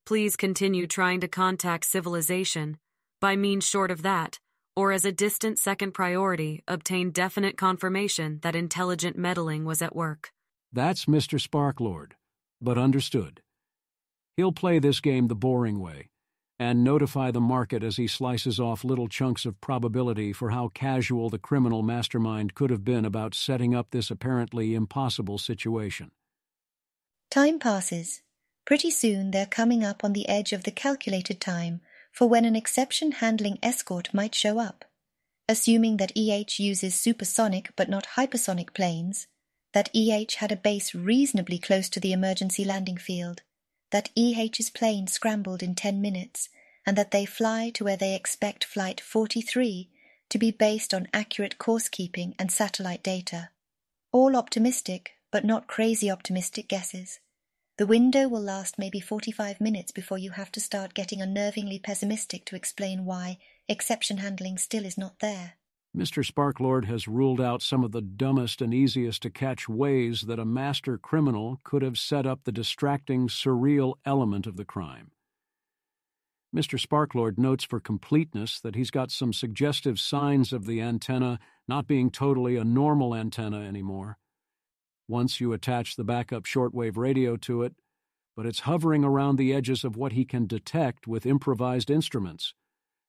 Please continue trying to contact civilization, by means short of that, or as a distant second priority, obtain definite confirmation that intelligent meddling was at work. That's Mr. Sparklord, but understood. He'll play this game the boring way, and notify the market as he slices off little chunks of probability for how casual the criminal mastermind could have been about setting up this apparently impossible situation. Time passes. Pretty soon they're coming up on the edge of the calculated time for when an exception-handling escort might show up. Assuming that EH uses supersonic but not hypersonic planes, that EH had a base reasonably close to the emergency landing field, that EH's plane scrambled in 10 minutes, and that they fly to where they expect Flight 43 to be based on accurate course-keeping and satellite data. All optimistic, but not crazy optimistic guesses. The window will last maybe 45 minutes before you have to start getting unnervingly pessimistic to explain why exception handling still is not there. Mr. Sparklord has ruled out some of the dumbest and easiest to catch ways that a master criminal could have set up the distracting, surreal element of the crime. Mr. Sparklord notes for completeness that he's got some suggestive signs of the antenna not being totally a normal antenna anymore. Once you attach the backup shortwave radio to it, but it's hovering around the edges of what he can detect with improvised instruments.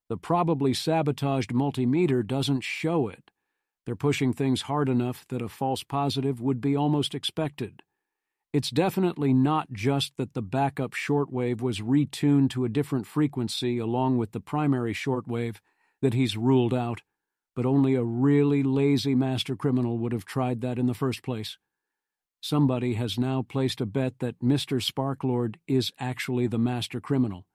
The probably sabotaged multimeter doesn't show it. They're pushing things hard enough that a false positive would be almost expected. It's definitely not just that the backup shortwave was retuned to a different frequency along with the primary shortwave that he's ruled out, but only a really lazy master criminal would have tried that in the first place. Somebody has now placed a bet that Mr. Sparklord is actually the master criminal,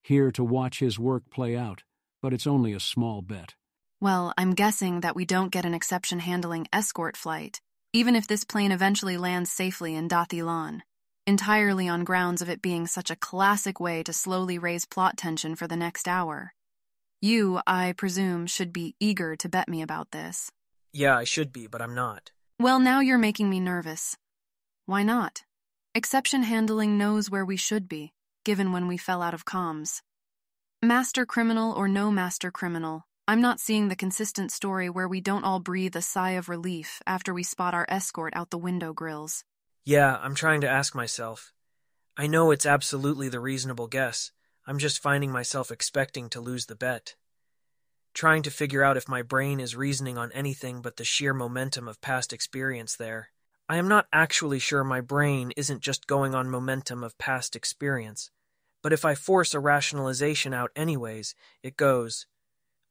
here to watch his work play out, but it's only a small bet. Well, I'm guessing that we don't get an exception-handling escort flight, even if this plane eventually lands safely in Dathilan, entirely on grounds of it being such a classic way to slowly raise plot tension for the next hour. You, I presume, should be eager to bet me about this. Yeah, I should be, but I'm not. Well, now you're making me nervous. Why not? Exception handling knows where we should be, given when we fell out of comms. Master criminal or no master criminal, I'm not seeing the consistent story where we don't all breathe a sigh of relief after we spot our escort out the window grills. Yeah, I'm trying to ask myself. I know it's absolutely the reasonable guess. I'm just finding myself expecting to lose the bet. Trying to figure out if my brain is reasoning on anything but the sheer momentum of past experience there. I am not actually sure my brain isn't just going on momentum of past experience. But if I force a rationalization out anyways, it goes,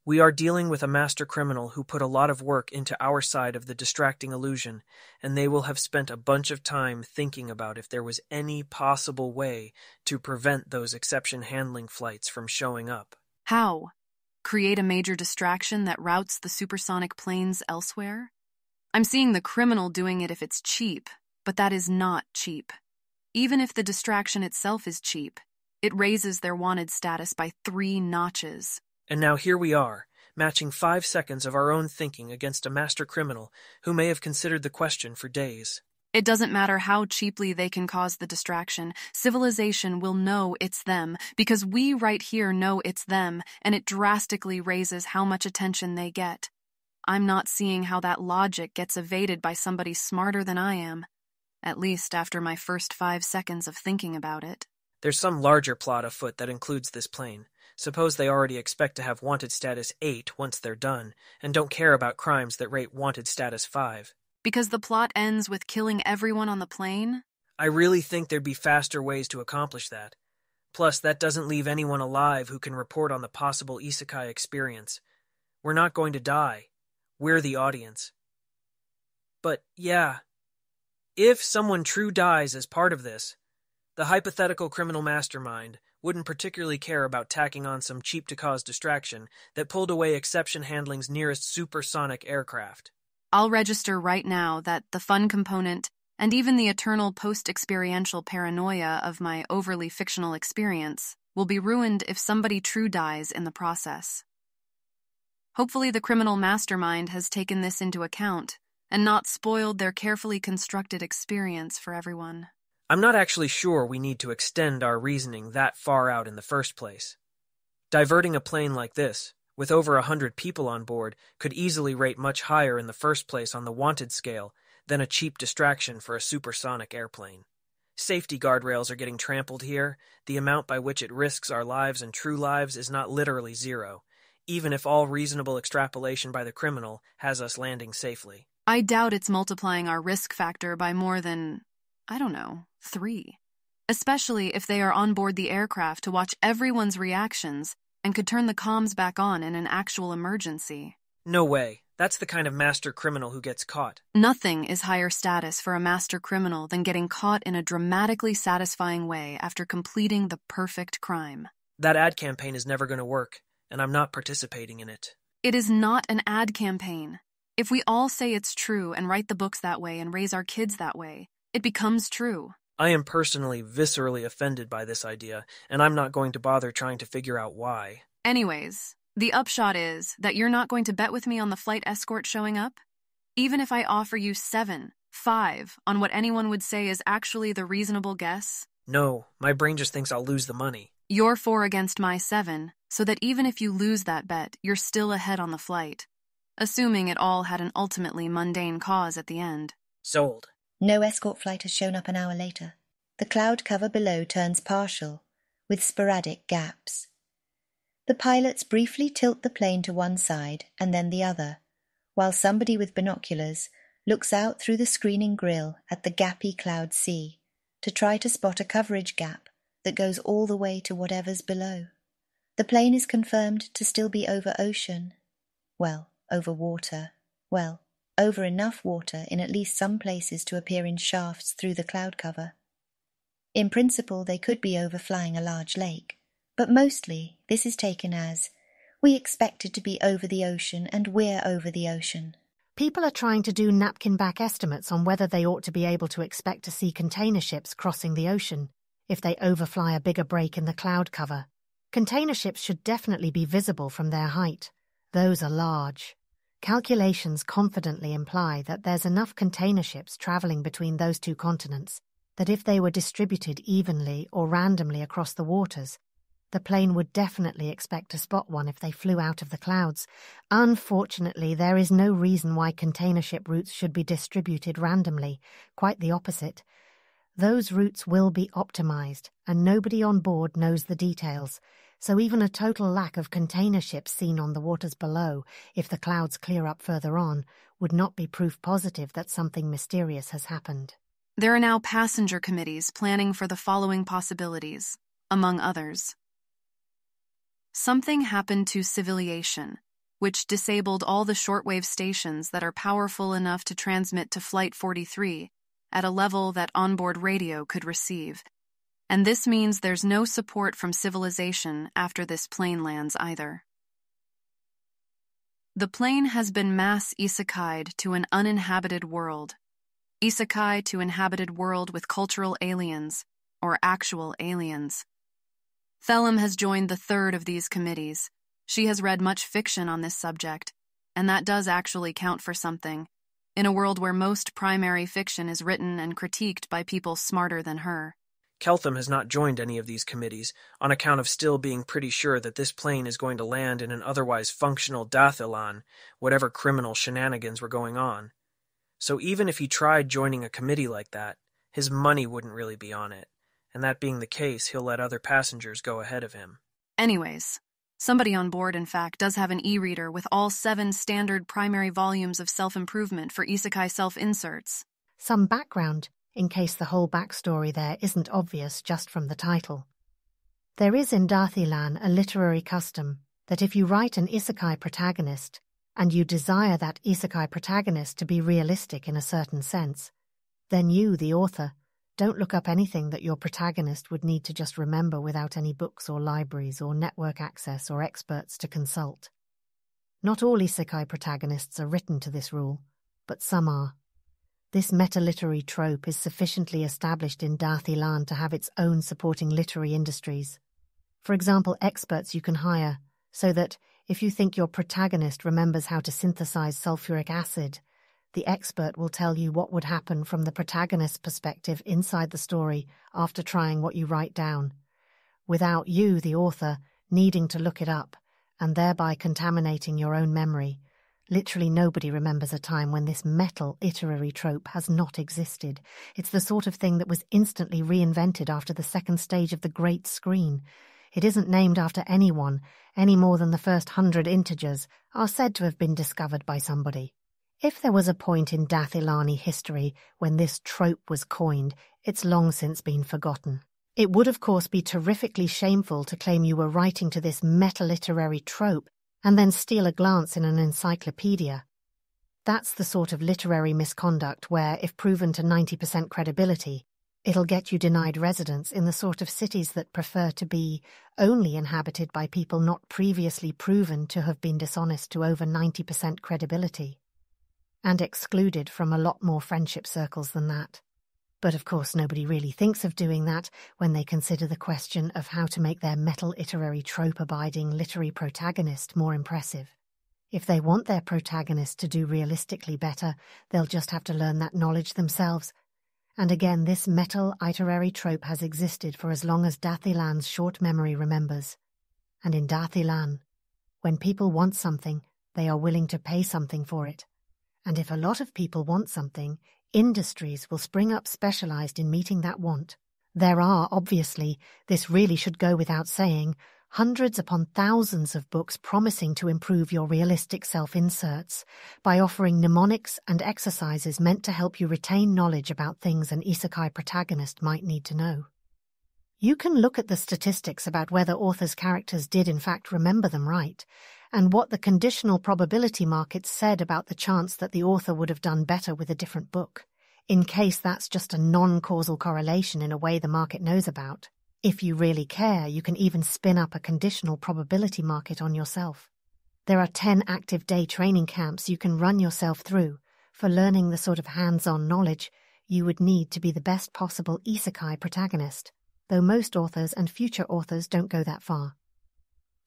we are dealing with a master criminal who put a lot of work into our side of the distracting illusion, and they will have spent a bunch of time thinking about if there was any possible way to prevent those exception handling flights from showing up. How? Create a major distraction that routes the supersonic planes elsewhere? I'm seeing the criminal doing it if it's cheap, but that is not cheap. Even if the distraction itself is cheap, it raises their wanted status by 3 notches. And now here we are, matching 5 seconds of our own thinking against a master criminal who may have considered the question for days. It doesn't matter how cheaply they can cause the distraction. Civilization will know it's them, because we right here know it's them, and it drastically raises how much attention they get. I'm not seeing how that logic gets evaded by somebody smarter than I am, at least after my first 5 seconds of thinking about it. There's some larger plot afoot that includes this plane. Suppose they already expect to have wanted status 8 once they're done, and don't care about crimes that rate wanted status 5. Because the plot ends with killing everyone on the plane? I really think there'd be faster ways to accomplish that. Plus, that doesn't leave anyone alive who can report on the possible isekai experience. We're not going to die. We're the audience. But yeah, if someone true dies as part of this, the hypothetical criminal mastermind wouldn't particularly care about tacking on some cheap-to-cause distraction that pulled away exception handling's nearest supersonic aircraft. I'll register right now that the fun component and even the eternal post-experiential paranoia of my overly fictional experience will be ruined if somebody true dies in the process. Hopefully the criminal mastermind has taken this into account and not spoiled their carefully constructed experience for everyone. I'm not actually sure we need to extend our reasoning that far out in the first place. Diverting a plane like this, with over 100 people on board, could easily rate much higher in the first place on the wanted scale than a cheap distraction for a supersonic airplane. Safety guardrails are getting trampled here. The amount by which it risks our lives and true lives is not literally zero, even if all reasonable extrapolation by the criminal has us landing safely. I doubt it's multiplying our risk factor by more than, 3. Especially if they are on board the aircraft to watch everyone's reactions and could turn the comms back on in an actual emergency. No way. That's the kind of master criminal who gets caught. Nothing is higher status for a master criminal than getting caught in a dramatically satisfying way after completing the perfect crime. That ad campaign is never going to work, and I'm not participating in it. It is not an ad campaign. If we all say it's true and write the books that way and raise our kids that way, it becomes true. I am personally viscerally offended by this idea, and I'm not going to bother trying to figure out why. Anyways, the upshot is that you're not going to bet with me on the flight escort showing up? Even if I offer you 7, 5 on what anyone would say is actually the reasonable guess? No, my brain just thinks I'll lose the money. You're 4 against my 7, so that even if you lose that bet, you're still ahead on the flight. Assuming it all had an ultimately mundane cause at the end. Sold. No escort flight has shown up an hour later. The cloud cover below turns partial, with sporadic gaps. The pilots briefly tilt the plane to one side and then the other, while somebody with binoculars looks out through the screening grille at the gappy cloud sea to try to spot a coverage gap that goes all the way to whatever's below. The plane is confirmed to still be over ocean. Well, over water. Well, over enough water in at least some places to appear in shafts through the cloud cover. In principle, they could be overflying a large lake, but mostly this is taken as, we expected to be over the ocean and we're over the ocean. People are trying to do napkin-back estimates on whether they ought to be able to expect to see container ships crossing the ocean if they overfly a bigger break in the cloud cover. Container ships should definitely be visible from their height. Those are large. Calculations confidently imply that there's enough container ships traveling between those two continents that if they were distributed evenly or randomly across the waters, the plane would definitely expect to spot one if they flew out of the clouds. Unfortunately, there is no reason why container ship routes should be distributed randomly. Quite the opposite. Those routes will be optimized, and nobody on board knows the details. So even a total lack of container ships seen on the waters below, if the clouds clear up further on, would not be proof positive that something mysterious has happened. There are now passenger committees planning for the following possibilities, among others. Something happened to Aviation, which disabled all the shortwave stations that are powerful enough to transmit to Flight 43 at a level that onboard radio could receive. And this means there's no support from civilization after this plane lands either. The plane has been mass isekai'd to an uninhabited world. Isekai to inhabited world with cultural aliens, or actual aliens. Thelem has joined the third of these committees. She has read much fiction on this subject, and that does actually count for something, in a world where most primary fiction is written and critiqued by people smarter than her. Keltham has not joined any of these committees, on account of still being pretty sure that this plane is going to land in an otherwise functional Dathilan, whatever criminal shenanigans were going on. So even if he tried joining a committee like that, his money wouldn't really be on it, and that being the case, he'll let other passengers go ahead of him. Anyways, somebody on board, in fact, does have an e-reader with all 7 standard primary volumes of self-improvement for isekai self-inserts. Some background, in case the whole backstory there isn't obvious just from the title. There is in Dathilan a literary custom that if you write an isekai protagonist, and you desire that isekai protagonist to be realistic in a certain sense, then you, the author, don't look up anything that your protagonist would need to just remember without any books or libraries or network access or experts to consult. Not all isekai protagonists are written to this rule, but some are. This meta-literary trope is sufficiently established in Dathilan to have its own supporting literary industries. For example, experts you can hire, so that if you think your protagonist remembers how to synthesize sulfuric acid, the expert will tell you what would happen from the protagonist's perspective inside the story after trying what you write down, without you, the author, needing to look it up, and thereby contaminating your own memory. Literally nobody remembers a time when this metal literary trope has not existed. It's the sort of thing that was instantly reinvented after the second stage of the Great Screen. It isn't named after anyone, any more than the first 100 integers are said to have been discovered by somebody. If there was a point in Dathilani history when this trope was coined, it's long since been forgotten. It would of course be terrifically shameful to claim you were writing to this meta-literary trope and then steal a glance in an encyclopedia. That's the sort of literary misconduct where, if proven to 90% credibility, it'll get you denied residence in the sort of cities that prefer to be only inhabited by people not previously proven to have been dishonest to over 90% credibility, and excluded from a lot more friendship circles than that. But of course nobody really thinks of doing that when they consider the question of how to make their metal literary trope-abiding literary protagonist more impressive. If they want their protagonist to do realistically better, they'll just have to learn that knowledge themselves. And again, this metal literary trope has existed for as long as Dathilan's short memory remembers. And in Dathilan, when people want something, they are willing to pay something for it. And if a lot of people want something, industries will spring up specialized in meeting that want. There are, obviously, this really should go without saying, hundreds upon thousands of books promising to improve your realistic self-inserts by offering mnemonics and exercises meant to help you retain knowledge about things an isekai protagonist might need to know. You can look at the statistics about whether authors' characters did in fact remember them right, and what the conditional probability market said about the chance that the author would have done better with a different book, in case that's just a non-causal correlation in a way the market knows about. If you really care, you can even spin up a conditional probability market on yourself. There are 10 active day training camps you can run yourself through for learning the sort of hands-on knowledge you would need to be the best possible isekai protagonist, though most authors and future authors don't go that far.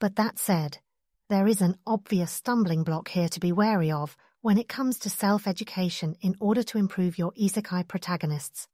But that said, there is an obvious stumbling block here to be wary of when it comes to self-education in order to improve your isekai protagonists.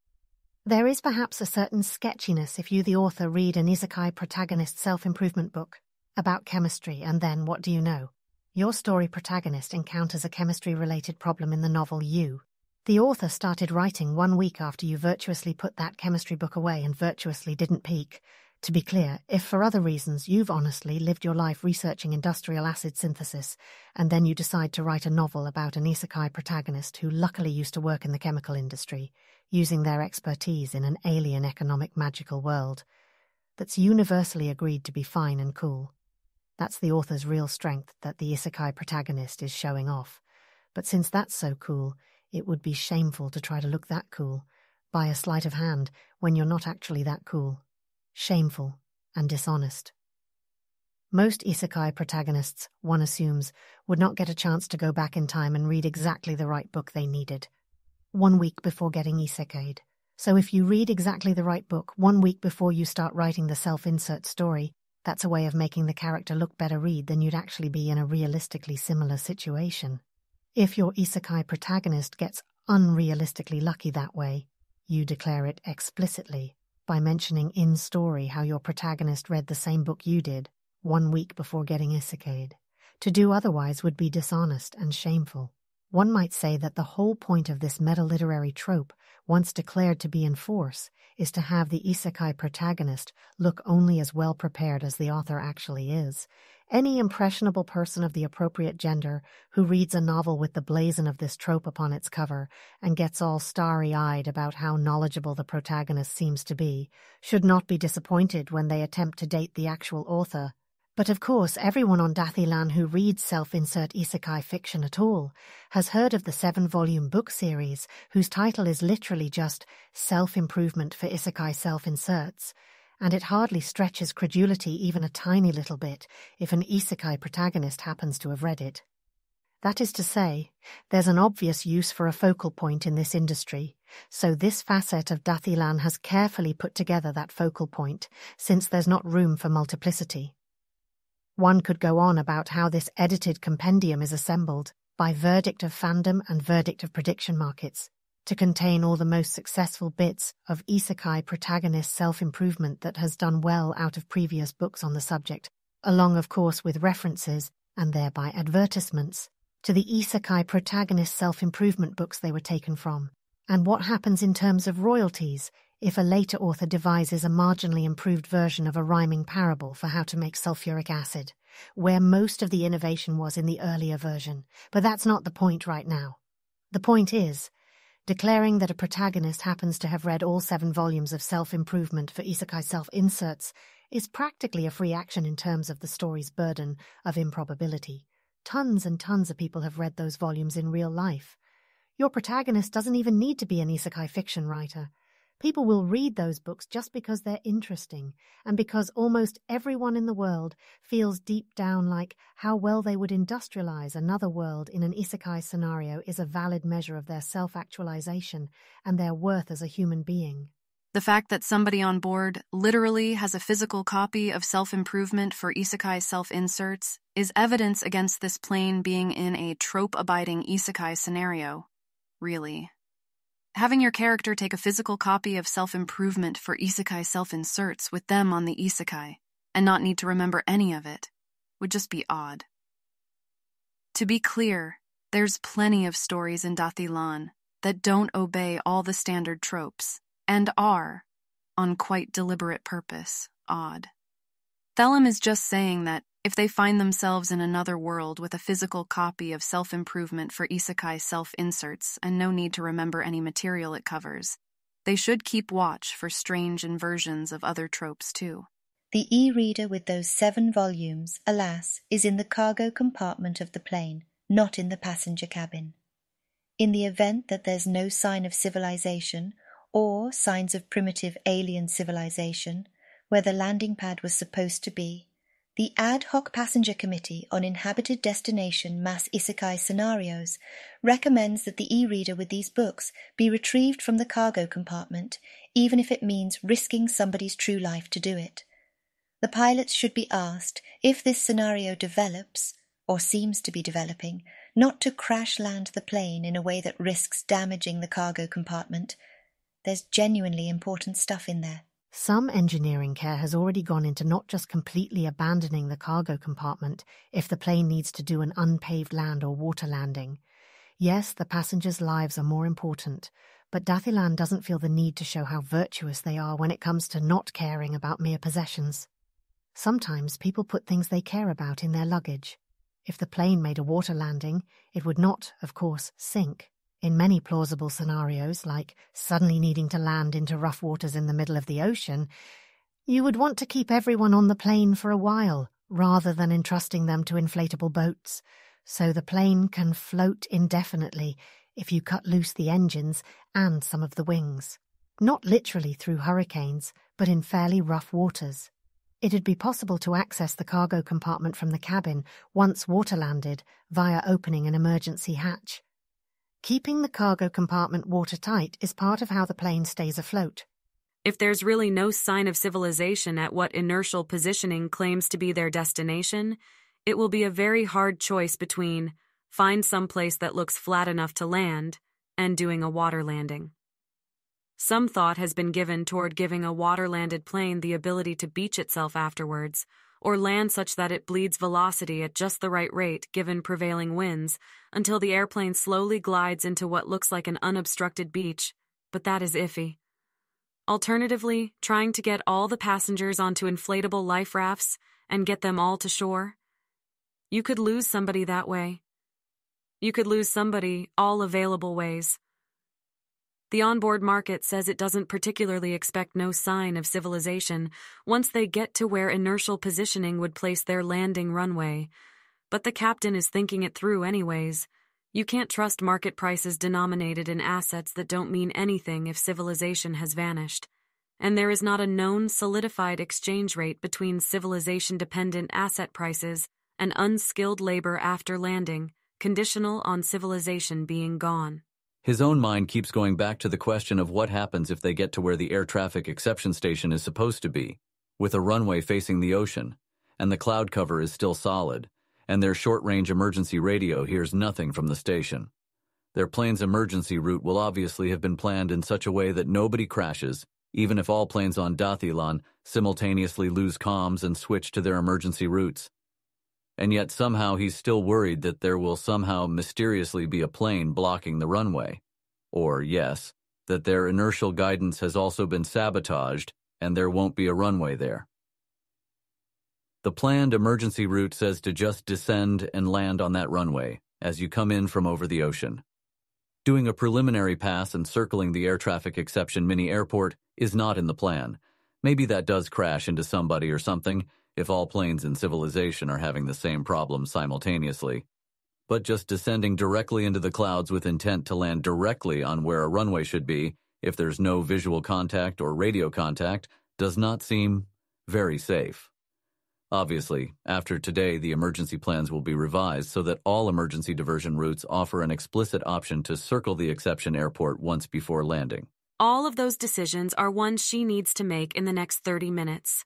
There is perhaps a certain sketchiness if you, the author, read an isekai protagonist self-improvement book about chemistry, and then, what do you know? Your story protagonist encounters a chemistry-related problem in the novel You. The author started writing 1 week after you virtuously put that chemistry book away and virtuously didn't peek, To be clear, if for other reasons you've honestly lived your life researching industrial acid synthesis, and then you decide to write a novel about an isekai protagonist who luckily used to work in the chemical industry, using their expertise in an alien economic magical world, that's universally agreed to be fine and cool. That's the author's real strength that the isekai protagonist is showing off. But since that's so cool, it would be shameful to try to look that cool, by a sleight of hand, when you're not actually that cool. Shameful and dishonest. Most isekai protagonists, one assumes, would not get a chance to go back in time and read exactly the right book they needed 1 week before getting isekai'd. So if you read exactly the right book 1 week before you start writing the self-insert story, that's a way of making the character look better read than you'd actually be in a realistically similar situation. If your isekai protagonist gets unrealistically lucky that way, you declare it explicitly by mentioning in story how your protagonist read the same book you did 1 week before getting isekai'd. To do otherwise would be dishonest and shameful. One might say that the whole point of this meta-literary trope, once declared to be in force, is to have the isekai protagonist look only as well prepared as the author actually is. Any impressionable person of the appropriate gender who reads a novel with the blazon of this trope upon its cover and gets all starry-eyed about how knowledgeable the protagonist seems to be should not be disappointed when they attempt to date the actual author. But of course, everyone on Dathilan who reads self-insert isekai fiction at all has heard of the 7-volume book series whose title is literally just Self-Improvement for Isekai Self-Inserts, and it hardly stretches credulity even a tiny little bit if an isekai protagonist happens to have read it. That is to say, there's an obvious use for a focal point in this industry, so this facet of Dathilan has carefully put together that focal point, since there's not room for multiplicity. One could go on about how this edited compendium is assembled by verdict of fandom and verdict of prediction markets to contain all the most successful bits of isekai protagonist self-improvement that has done well out of previous books on the subject, along of course with references, and thereby advertisements, to the isekai protagonist self-improvement books they were taken from, and what happens in terms of royalties if a later author devises a marginally improved version of a rhyming parable for how to make sulfuric acid, where most of the innovation was in the earlier version. But that's not the point right now. The point is, declaring that a protagonist happens to have read all 7 volumes of self-improvement for isekai self-inserts is practically a free action in terms of the story's burden of improbability. Tons and tons of people have read those volumes in real life. Your protagonist doesn't even need to be an isekai fiction writer. People will read those books just because they're interesting, and because almost everyone in the world feels deep down like how well they would industrialize another world in an isekai scenario is a valid measure of their self-actualization and their worth as a human being. The fact that somebody on board literally has a physical copy of self-improvement for isekai self-inserts is evidence against this plane being in a trope-abiding isekai scenario. Really. Having your character take a physical copy of self-improvement for isekai self-inserts with them on the isekai and not need to remember any of it would just be odd. To be clear, there's plenty of stories in Dathilan that don't obey all the standard tropes and are, on quite deliberate purpose, odd. Thelem is just saying that if they find themselves in another world with a physical copy of self-improvement for isekai self-inserts and no need to remember any material it covers, they should keep watch for strange inversions of other tropes too. The e-reader with those 7 volumes, alas, is in the cargo compartment of the plane, not in the passenger cabin. In the event that there's no sign of civilization or signs of primitive alien civilization where the landing pad was supposed to be, the Ad Hoc Passenger Committee on Inhabited Destination Mass Isekai Scenarios recommends that the e-reader with these books be retrieved from the cargo compartment, even if it means risking somebody's true life to do it. The pilots should be asked, if this scenario develops, or seems to be developing, not to crash land the plane in a way that risks damaging the cargo compartment. There's genuinely important stuff in there. Some engineering care has already gone into not just completely abandoning the cargo compartment if the plane needs to do an unpaved land or water landing. Yes, the passengers' lives are more important, but Dathilan doesn't feel the need to show how virtuous they are when it comes to not caring about mere possessions. Sometimes people put things they care about in their luggage. If the plane made a water landing, it would not, of course, sink. In many plausible scenarios, like suddenly needing to land into rough waters in the middle of the ocean, you would want to keep everyone on the plane for a while, rather than entrusting them to inflatable boats, so the plane can float indefinitely if you cut loose the engines and some of the wings. Not literally through hurricanes, but in fairly rough waters. It'd be possible to access the cargo compartment from the cabin once water landed via opening an emergency hatch. Keeping the cargo compartment watertight is part of how the plane stays afloat. If there's really no sign of civilization at what inertial positioning claims to be their destination, it will be a very hard choice between find some place that looks flat enough to land and doing a water landing. Some thought has been given toward giving a water-landed plane the ability to beach itself afterwards, or land such that it bleeds velocity at just the right rate given prevailing winds, until the airplane slowly glides into what looks like an unobstructed beach, but that is iffy. Alternatively, trying to get all the passengers onto inflatable life rafts and get them all to shore. You could lose somebody that way. You could lose somebody all available ways. The onboard market says it doesn't particularly expect no sign of civilization once they get to where inertial positioning would place their landing runway. But the captain is thinking it through anyways. You can't trust market prices denominated in assets that don't mean anything if civilization has vanished. And there is not a known solidified exchange rate between civilization-dependent asset prices and unskilled labor after landing, conditional on civilization being gone. His own mind keeps going back to the question of what happens if they get to where the air traffic exception station is supposed to be, with a runway facing the ocean, and the cloud cover is still solid, and their short-range emergency radio hears nothing from the station. Their plane's emergency route will obviously have been planned in such a way that nobody crashes, even if all planes on Dathilan simultaneously lose comms and switch to their emergency routes. And yet somehow he's still worried that there will somehow mysteriously be a plane blocking the runway. Or, yes, that their inertial guidance has also been sabotaged and there won't be a runway there. The planned emergency route says to just descend and land on that runway as you come in from over the ocean. Doing a preliminary pass and circling the air traffic exception mini airport is not in the plan. Maybe that does crash into somebody or something, if all planes in civilization are having the same problem simultaneously. But just descending directly into the clouds with intent to land directly on where a runway should be, if there's no visual contact or radio contact, does not seem very safe. Obviously, after today, the emergency plans will be revised so that all emergency diversion routes offer an explicit option to circle the exception airport once before landing. All of those decisions are ones she needs to make in the next 30 minutes.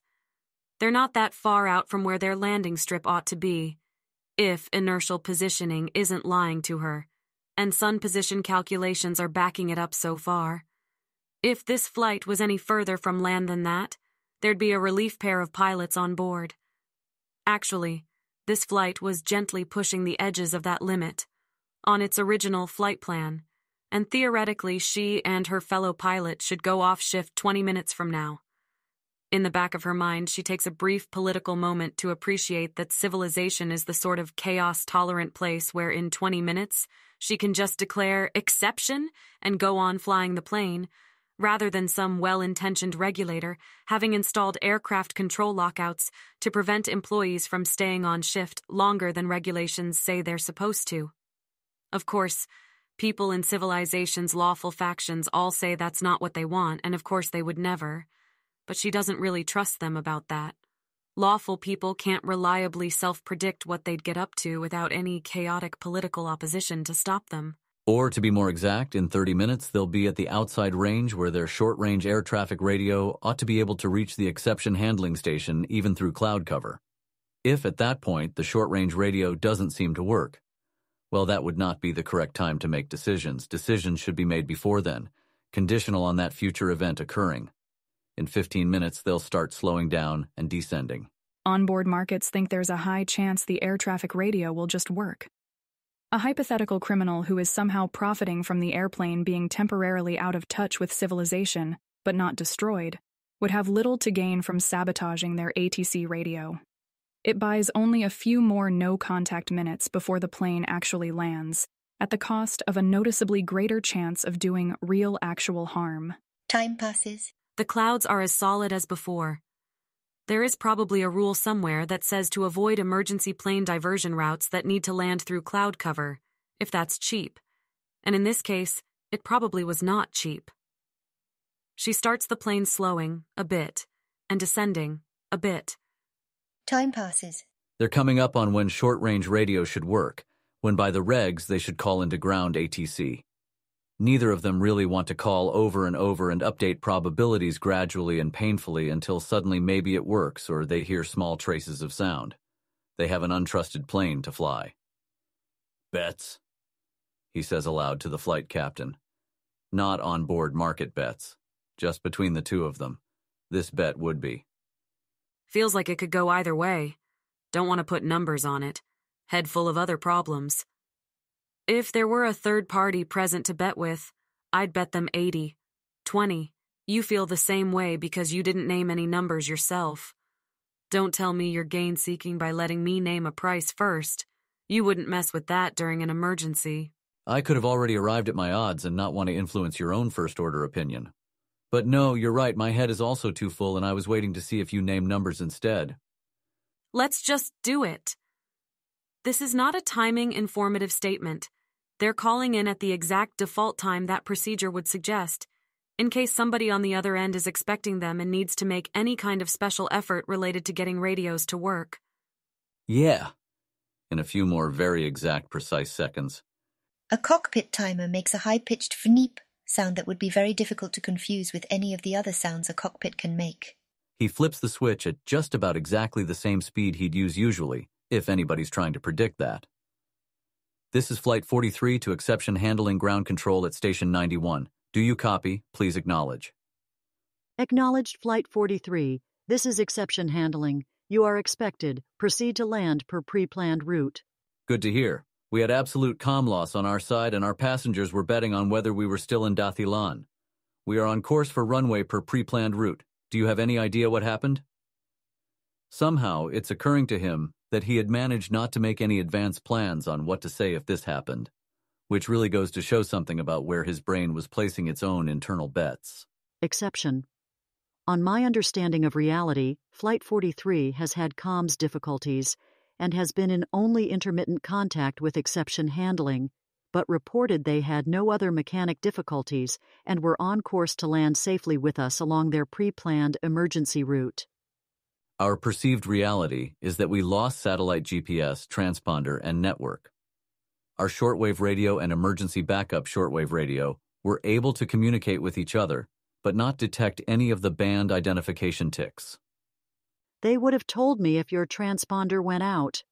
They're not that far out from where their landing strip ought to be, if inertial positioning isn't lying to her, and sun position calculations are backing it up so far. If this flight was any further from land than that, there'd be a relief pair of pilots on board. Actually, this flight was gently pushing the edges of that limit, on its original flight plan, and theoretically she and her fellow pilot should go off shift 20 minutes from now. In the back of her mind, she takes a brief political moment to appreciate that civilization is the sort of chaos-tolerant place where in 20 minutes she can just declare exception and go on flying the plane, rather than some well-intentioned regulator having installed aircraft control lockouts to prevent employees from staying on shift longer than regulations say they're supposed to. Of course, people in civilization's lawful factions all say that's not what they want, and of course they would never. But she doesn't really trust them about that. Lawful people can't reliably self-predict what they'd get up to without any chaotic political opposition to stop them. Or, to be more exact, in 30 minutes they'll be at the outside range where their short-range air traffic radio ought to be able to reach the exception handling station even through cloud cover. If at that point the short-range radio doesn't seem to work, well, that would not be the correct time to make decisions. Decisions should be made before then, conditional on that future event occurring. In 15 minutes, they'll start slowing down and descending. Onboard markets think there's a high chance the air traffic radio will just work. A hypothetical criminal who is somehow profiting from the airplane being temporarily out of touch with civilization, but not destroyed, would have little to gain from sabotaging their ATC radio. It buys only a few more no-contact minutes before the plane actually lands, at the cost of a noticeably greater chance of doing real actual harm. Time passes. The clouds are as solid as before. There is probably a rule somewhere that says to avoid emergency plane diversion routes that need to land through cloud cover, if that's cheap. And in this case, it probably was not cheap. She starts the plane slowing, a bit, and descending, a bit. Time passes. They're coming up on when short-range radio should work, when by the regs they should call into ground ATC. Neither of them really want to call over and over and update probabilities gradually and painfully until suddenly maybe it works or they hear small traces of sound. They have an untrusted plane to fly. Bets, he says aloud to the flight captain. Not on-board market bets. Just between the two of them. This bet would be. Feels like it could go either way. Don't want to put numbers on it. Head full of other problems. If there were a third party present to bet with, I'd bet them 80, 20. You feel the same way because you didn't name any numbers yourself. Don't tell me you're gain-seeking by letting me name a price first. You wouldn't mess with that during an emergency. I could have already arrived at my odds and not want to influence your own first-order opinion. But no, you're right, my head is also too full and I was waiting to see if you name numbers instead. Let's just do it. This is not a timing informative statement. They're calling in at the exact default time that procedure would suggest, in case somebody on the other end is expecting them and needs to make any kind of special effort related to getting radios to work. Yeah. In a few more very exact, precise seconds. A cockpit timer makes a high-pitched fneep sound that would be very difficult to confuse with any of the other sounds a cockpit can make. He flips the switch at just about exactly the same speed he'd use usually, if anybody's trying to predict that. This is Flight 43 to Exception Handling Ground Control at Station 91. Do you copy? Please acknowledge. Acknowledged Flight 43. This is Exception Handling. You are expected. Proceed to land per pre-planned route. Good to hear. We had absolute comm loss on our side and our passengers were betting on whether we were still in Dathilan. We are on course for runway per pre-planned route. Do you have any idea what happened? Somehow, it's occurring to him that he had managed not to make any advanced plans on what to say if this happened, which really goes to show something about where his brain was placing its own internal bets. Exception. On my understanding of reality, Flight 43 has had comms difficulties and has been in only intermittent contact with Exception Handling, but reported they had no other mechanic difficulties and were on course to land safely with us along their pre-planned emergency route. Our perceived reality is that we lost satellite GPS, transponder, and network. Our shortwave radio and emergency backup shortwave radio were able to communicate with each other, but not detect any of the band identification ticks. They would have told me if your transponder went out.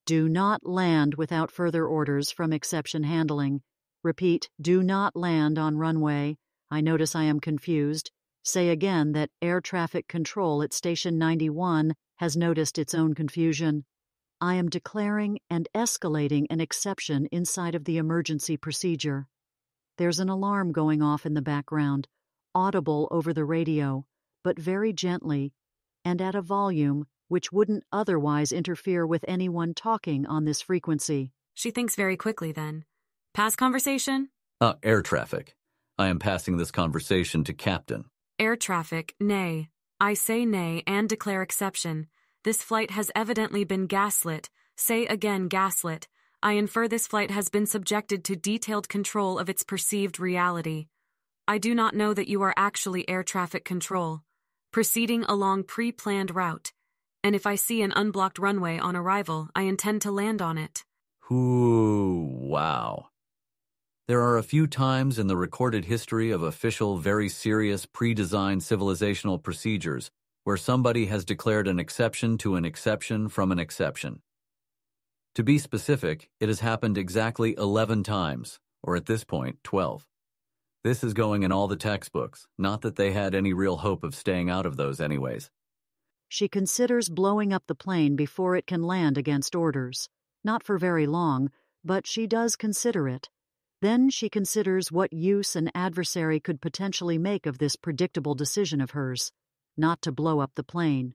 Do not land without further orders from Exception Handling. Repeat, do not land on runway. I notice I am confused. Say again that air traffic control at Station 91 has noticed its own confusion. I am declaring and escalating an exception inside of the emergency procedure. There's an alarm going off in the background, audible over the radio, but very gently, and at a volume which wouldn't otherwise interfere with anyone talking on this frequency. She thinks very quickly then. Pass conversation? Air traffic. I am passing this conversation to Captain. Air traffic, nay. I say nay and declare exception. This flight has evidently been gaslit. Say again gaslit. I infer this flight has been subjected to detailed control of its perceived reality. I do not know that you are actually air traffic control. Proceeding along pre-planned route. And if I see an unblocked runway on arrival, I intend to land on it. Ooh, wow. There are a few times in the recorded history of official, very serious, pre-designed civilizational procedures where somebody has declared an exception to an exception from an exception. To be specific, it has happened exactly 11 times, or at this point, 12. This is going in all the textbooks, not that they had any real hope of staying out of those anyways. She considers blowing up the plane before it can land against orders. Not for very long, but she does consider it. Then she considers what use an adversary could potentially make of this predictable decision of hers, not to blow up the plane.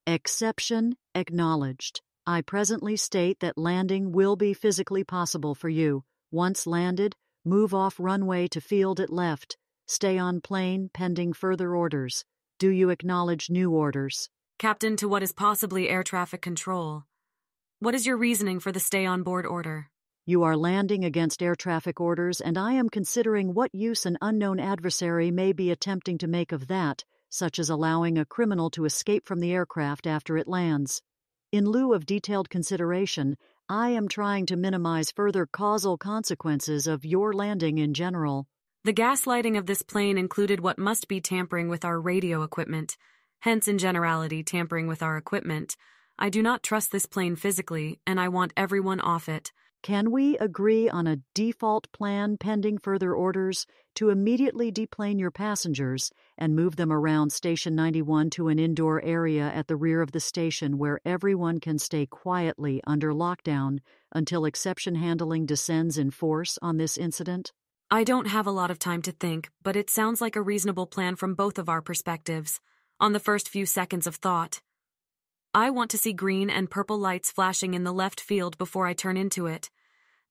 Exception acknowledged. I presently state that landing will be physically possible for you. Once landed, move off runway to field at left. Stay on plane pending further orders. Do you acknowledge new orders? Captain, to what is possibly air traffic control. What is your reasoning for the stay on board order? You are landing against air traffic orders, and I am considering what use an unknown adversary may be attempting to make of that, such as allowing a criminal to escape from the aircraft after it lands. In lieu of detailed consideration, I am trying to minimize further causal consequences of your landing in general. The gaslighting of this plane included what must be tampering with our radio equipment, hence in generality tampering with our equipment. I do not trust this plane physically, and I want everyone off it. Can we agree on a default plan pending further orders to immediately deplane your passengers and move them around Station 91 to an indoor area at the rear of the station where everyone can stay quietly under lockdown until exception handling descends in force on this incident? I don't have a lot of time to think, but it sounds like a reasonable plan from both of our perspectives, on the first few seconds of thought. I want to see green and purple lights flashing in the left field before I turn into it.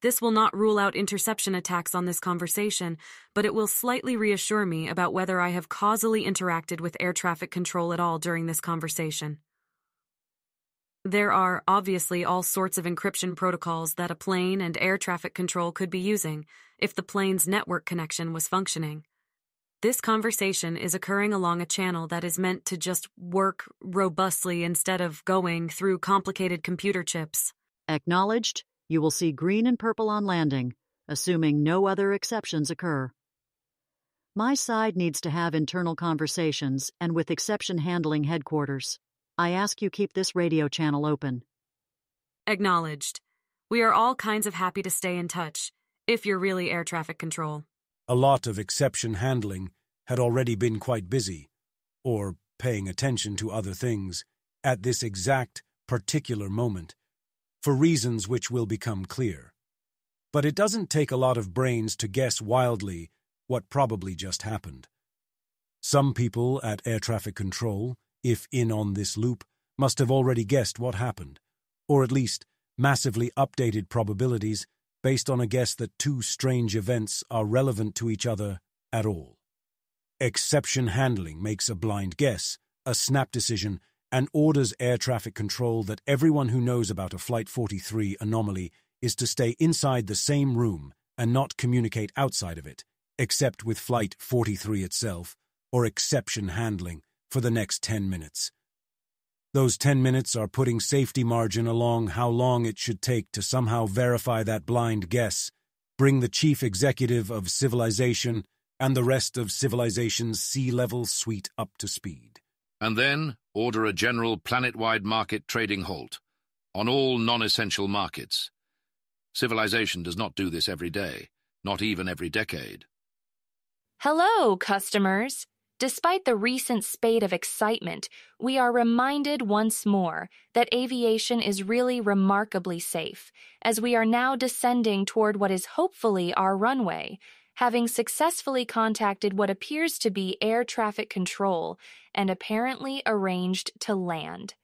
This will not rule out interception attacks on this conversation, but it will slightly reassure me about whether I have causally interacted with air traffic control at all during this conversation. There are obviously all sorts of encryption protocols that a plane and air traffic control could be using if the plane's network connection was functioning. This conversation is occurring along a channel that is meant to just work robustly instead of going through complicated computer chips. Acknowledged. You will see green and purple on landing, assuming no other exceptions occur. My side needs to have internal conversations and with exception handling headquarters. I ask you keep this radio channel open. Acknowledged. We are all kinds of happy to stay in touch, if you're really air traffic control. A lot of exception handling had already been quite busy, or paying attention to other things, at this exact, particular moment, for reasons which will become clear. But it doesn't take a lot of brains to guess wildly what probably just happened. Some people at air traffic control, if in on this loop, must have already guessed what happened, or at least massively updated probabilities based on a guess that two strange events are relevant to each other at all. Exception handling makes a blind guess, a snap decision, and orders air traffic control that everyone who knows about a Flight 43 anomaly is to stay inside the same room and not communicate outside of it, except with Flight 43 itself, or exception handling, for the next 10 minutes. Those 10 minutes are putting safety margin along how long it should take to somehow verify that blind guess, bring the chief executive of civilization and the rest of civilization's sea-level suite up to speed. And then order a general planet-wide market trading halt on all non-essential markets. Civilization does not do this every day, not even every decade. Hello, customers. Despite the recent spate of excitement, we are reminded once more that aviation is really remarkably safe, as we are now descending toward what is hopefully our runway, having successfully contacted what appears to be air traffic control and apparently arranged to land.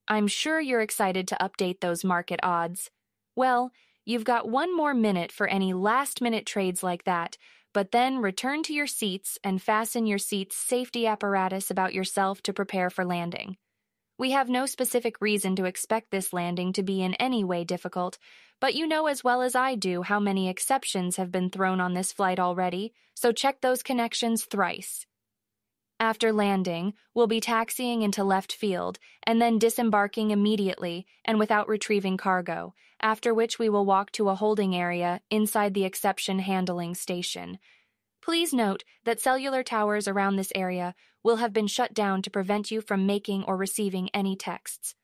I'm sure you're excited to update those market odds. Well, you've got one more minute for any last-minute trades like that, but then return to your seats and fasten your seat's safety apparatus about yourself to prepare for landing. We have no specific reason to expect this landing to be in any way difficult, but you know as well as I do how many exceptions have been thrown on this flight already, so check those connections thrice. After landing, we'll be taxiing into left field and then disembarking immediately and without retrieving cargo, after which we will walk to a holding area inside the exception handling station. Please note that cellular towers around this area will have been shut down to prevent you from making or receiving any texts.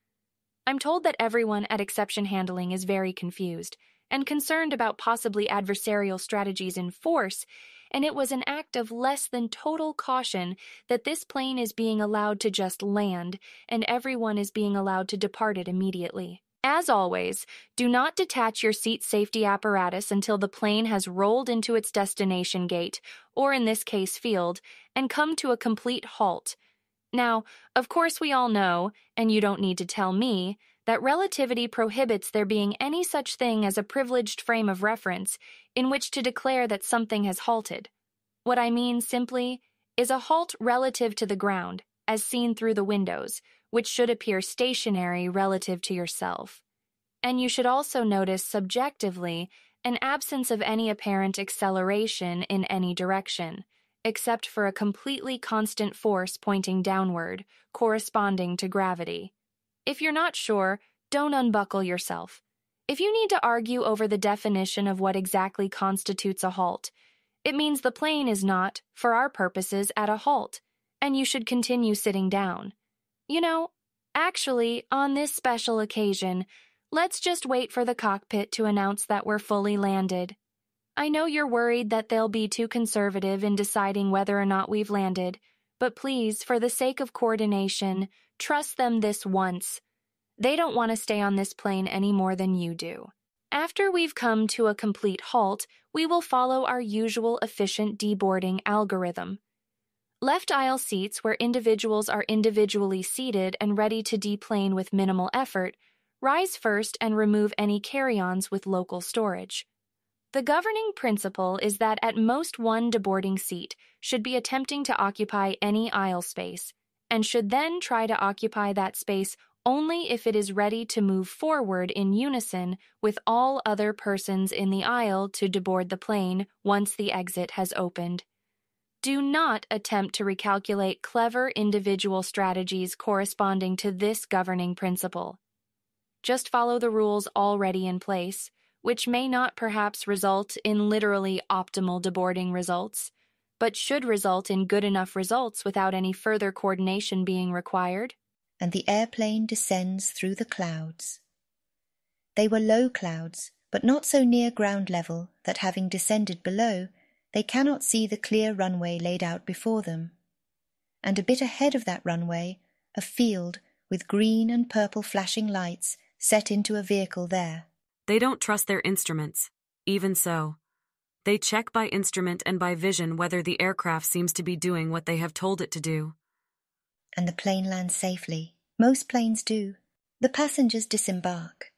I'm told that everyone at exception handling is very confused and concerned about possibly adversarial strategies in force, and it was an act of less than total caution that this plane is being allowed to just land and everyone is being allowed to depart it immediately. As always, do not detach your seat safety apparatus until the plane has rolled into its destination gate, or in this case field, and come to a complete halt. Now, of course we all know, and you don't need to tell me, that relativity prohibits there being any such thing as a privileged frame of reference in which to declare that something has halted. What I mean simply is a halt relative to the ground, as seen through the windows, which should appear stationary relative to yourself. And you should also notice subjectively an absence of any apparent acceleration in any direction, except for a completely constant force pointing downward, corresponding to gravity. If you're not sure, don't unbuckle yourself. If you need to argue over the definition of what exactly constitutes a halt, it means the plane is not, for our purposes, at a halt, and you should continue sitting down. You know, actually, on this special occasion, let's just wait for the cockpit to announce that we're fully landed. I know you're worried that they'll be too conservative in deciding whether or not we've landed, but please, for the sake of coordination, trust them this once. They don't want to stay on this plane any more than you do. After we've come to a complete halt, we will follow our usual efficient deboarding algorithm. Left aisle seats where individuals are individually seated and ready to deplane with minimal effort, rise first and remove any carry-ons with local storage. The governing principle is that at most one deboarding seat should be attempting to occupy any aisle space, and should then try to occupy that space only if it is ready to move forward in unison with all other persons in the aisle to deboard the plane once the exit has opened. Do not attempt to recalculate clever individual strategies corresponding to this governing principle. Just follow the rules already in place, which may not perhaps result in literally optimal deboarding results, but should result in good enough results without any further coordination being required. And the airplane descends through the clouds. They were low clouds, but not so near ground level that having descended below, they cannot see the clear runway laid out before them. And a bit ahead of that runway, a field with green and purple flashing lights set into a vehicle there. They don't trust their instruments. Even so, they check by instrument and by vision whether the aircraft seems to be doing what they have told it to do. And the plane lands safely. Most planes do. The passengers disembark.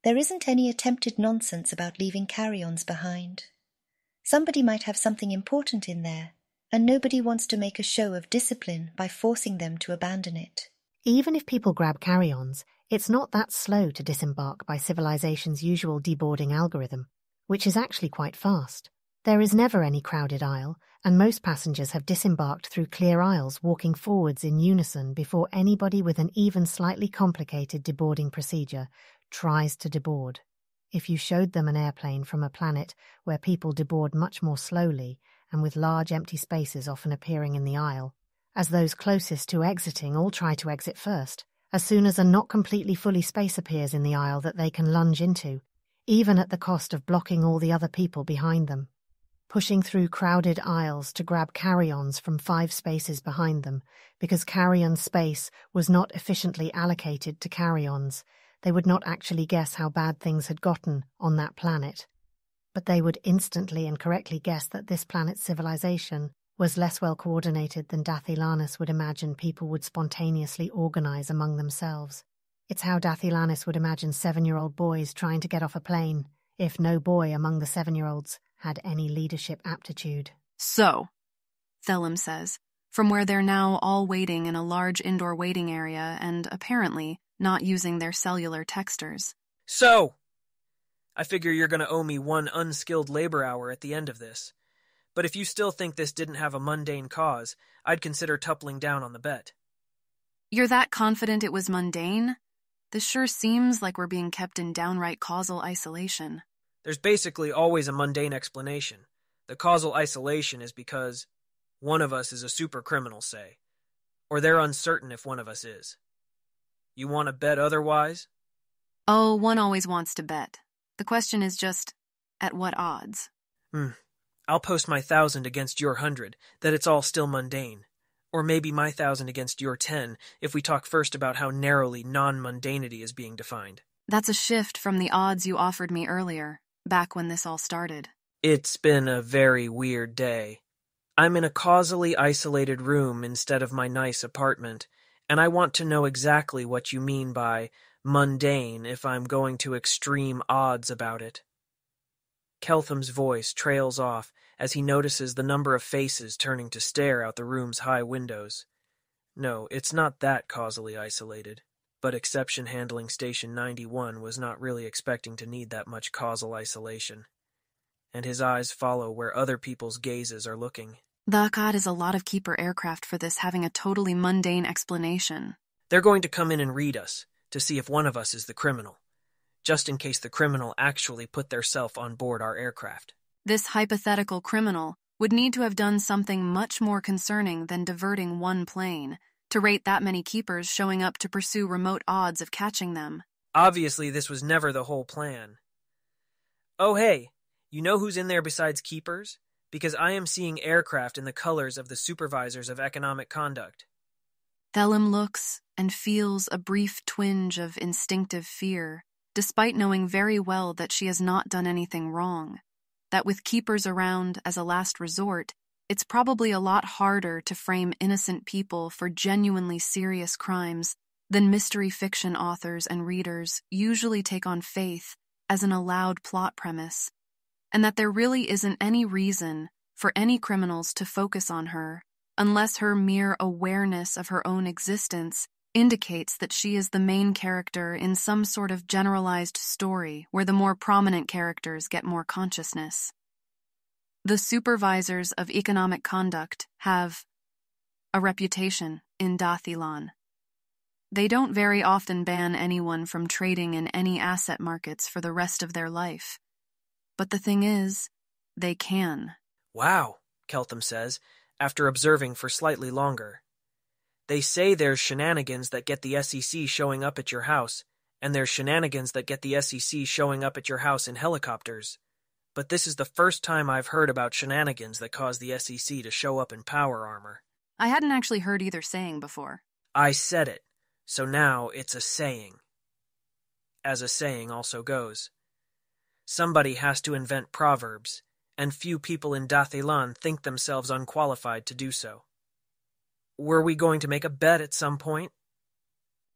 There isn't any attempted nonsense about leaving carry-ons behind. Somebody might have something important in there, and nobody wants to make a show of discipline by forcing them to abandon it. Even if people grab carry-ons, it's not that slow to disembark by civilization's usual deboarding algorithm, which is actually quite fast. There is never any crowded aisle, and most passengers have disembarked through clear aisles walking forwards in unison before anybody with an even slightly complicated deboarding procedure tries to deboard. If you showed them an airplane from a planet where people deboard much more slowly and with large empty spaces often appearing in the aisle, as those closest to exiting all try to exit first, as soon as a not completely fully space appears in the aisle that they can lunge into, even at the cost of blocking all the other people behind them. Pushing through crowded aisles to grab carry-ons from 5 spaces behind them, because carry-on space was not efficiently allocated to carry-ons, they would not actually guess how bad things had gotten on that planet. But they would instantly and correctly guess that this planet's civilization was less well coordinated than Dathilanus would imagine people would spontaneously organize among themselves. It's how Dathilanus would imagine 7-year-old boys trying to get off a plane, if no boy among the 7-year-olds had any leadership aptitude. So, Thelem says, from where they're now all waiting in a large indoor waiting area and, apparently, not using their cellular texters. So, I figure you're going to owe me 1 unskilled labor hour at the end of this. But if you still think this didn't have a mundane cause, I'd consider toppling down on the bet. You're that confident it was mundane? This sure seems like we're being kept in downright causal isolation. There's basically always a mundane explanation. The causal isolation is because one of us is a super criminal, say, or they're uncertain if one of us is. You want to bet otherwise? Oh, one always wants to bet. The question is just, at what odds? I'll post my 1,000 against your 100, that it's all still mundane. Or maybe my 1,000 against your 10, if we talk first about how narrowly non-mundanity is being defined. That's a shift from the odds you offered me earlier, back when this all started. It's been a very weird day. I'm in a causally isolated room instead of my nice apartment, and I want to know exactly what you mean by mundane if I'm going to extreme odds about it. Keltham's voice trails off as he notices the number of faces turning to stare out the room's high windows. No, it's not that causally isolated, but Exception Handling Station 91 was not really expecting to need that much causal isolation. And his eyes follow where other people's gazes are looking. The Akkad is a lot of Keeper aircraft for this having a totally mundane explanation. They're going to come in and read us, to see if one of us is the criminal, just in case the criminal actually put theirself on board our aircraft. This hypothetical criminal would need to have done something much more concerning than diverting one plane, to rate that many Keepers showing up to pursue remote odds of catching them. Obviously, this was never the whole plan. Oh hey, you know who's in there besides Keepers? Because I am seeing aircraft in the colors of the Supervisors of Economic Conduct. Thelem looks and feels a brief twinge of instinctive fear, despite knowing very well that she has not done anything wrong. That with Keepers around as a last resort, it's probably a lot harder to frame innocent people for genuinely serious crimes than mystery fiction authors and readers usually take on faith as an allowed plot premise, and that there really isn't any reason for any criminals to focus on her unless her mere awareness of her own existence indicates that she is the main character in some sort of generalized story where the more prominent characters get more consciousness. The Supervisors of Economic Conduct have a reputation in Dathilan. They don't very often ban anyone from trading in any asset markets for the rest of their life. But the thing is, they can. Wow, Keltham says, after observing for slightly longer. They say there's shenanigans that get the SEC showing up at your house, and there's shenanigans that get the SEC showing up at your house in helicopters. But this is the first time I've heard about shenanigans that cause the SEC to show up in power armor. I hadn't actually heard either saying before. I said it, so now it's a saying. As a saying also goes. Somebody has to invent proverbs, and few people in Dathilan think themselves unqualified to do so. Were we going to make a bet at some point?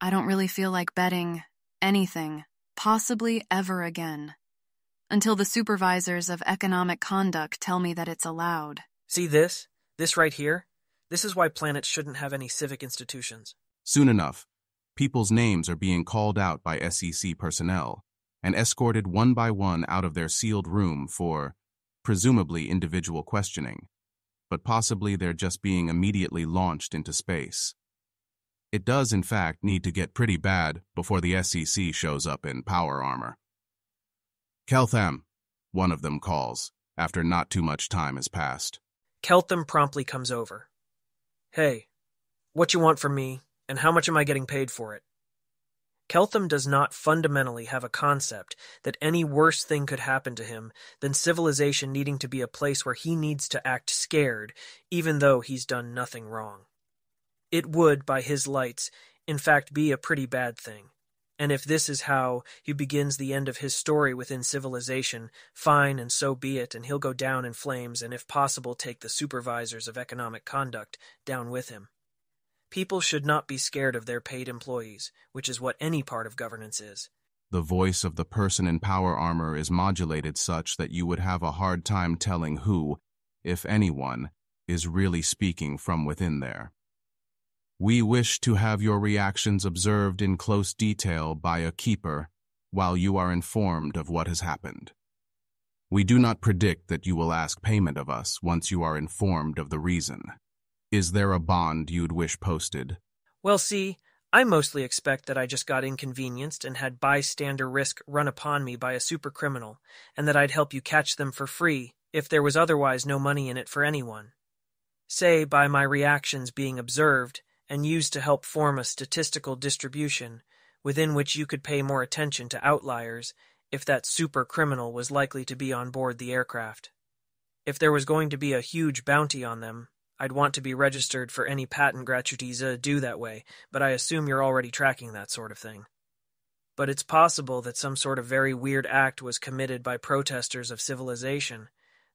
I don't really feel like betting anything, possibly ever again, until the Supervisors of Economic Conduct tell me that it's allowed. See this? This right here? This is why planets shouldn't have any civic institutions. Soon enough, people's names are being called out by SEC personnel and escorted one by one out of their sealed room for, presumably, individual questioning, but possibly they're just being immediately launched into space. It does, in fact, need to get pretty bad before the SEC shows up in power armor. Keltham, one of them calls, after not too much time has passed. Keltham promptly comes over. Hey, what you want from me, and how much am I getting paid for it? Keltham does not fundamentally have a concept that any worse thing could happen to him than civilization needing to be a place where he needs to act scared, even though he's done nothing wrong. It would, by his lights, in fact be a pretty bad thing. And if this is how he begins the end of his story within civilization, fine and so be it, and he'll go down in flames and if possible take the Supervisors of Economic Conduct down with him. People should not be scared of their paid employees, which is what any part of governance is. The voice of the person in power armor is modulated such that you would have a hard time telling who, if anyone, is really speaking from within there. We wish to have your reactions observed in close detail by a keeper while you are informed of what has happened. We do not predict that you will ask payment of us once you are informed of the reason. Is there a bond you'd wish posted? Well, see, I mostly expect that I just got inconvenienced and had bystander risk run upon me by a supercriminal, and that I'd help you catch them for free if there was otherwise no money in it for anyone. Say, by my reactions being observed and used to help form a statistical distribution within which you could pay more attention to outliers if that supercriminal was likely to be on board the aircraft. If there was going to be a huge bounty on them, I'd want to be registered for any patent gratuities due that way, but I assume you're already tracking that sort of thing. But it's possible that some sort of very weird act was committed by protesters of civilization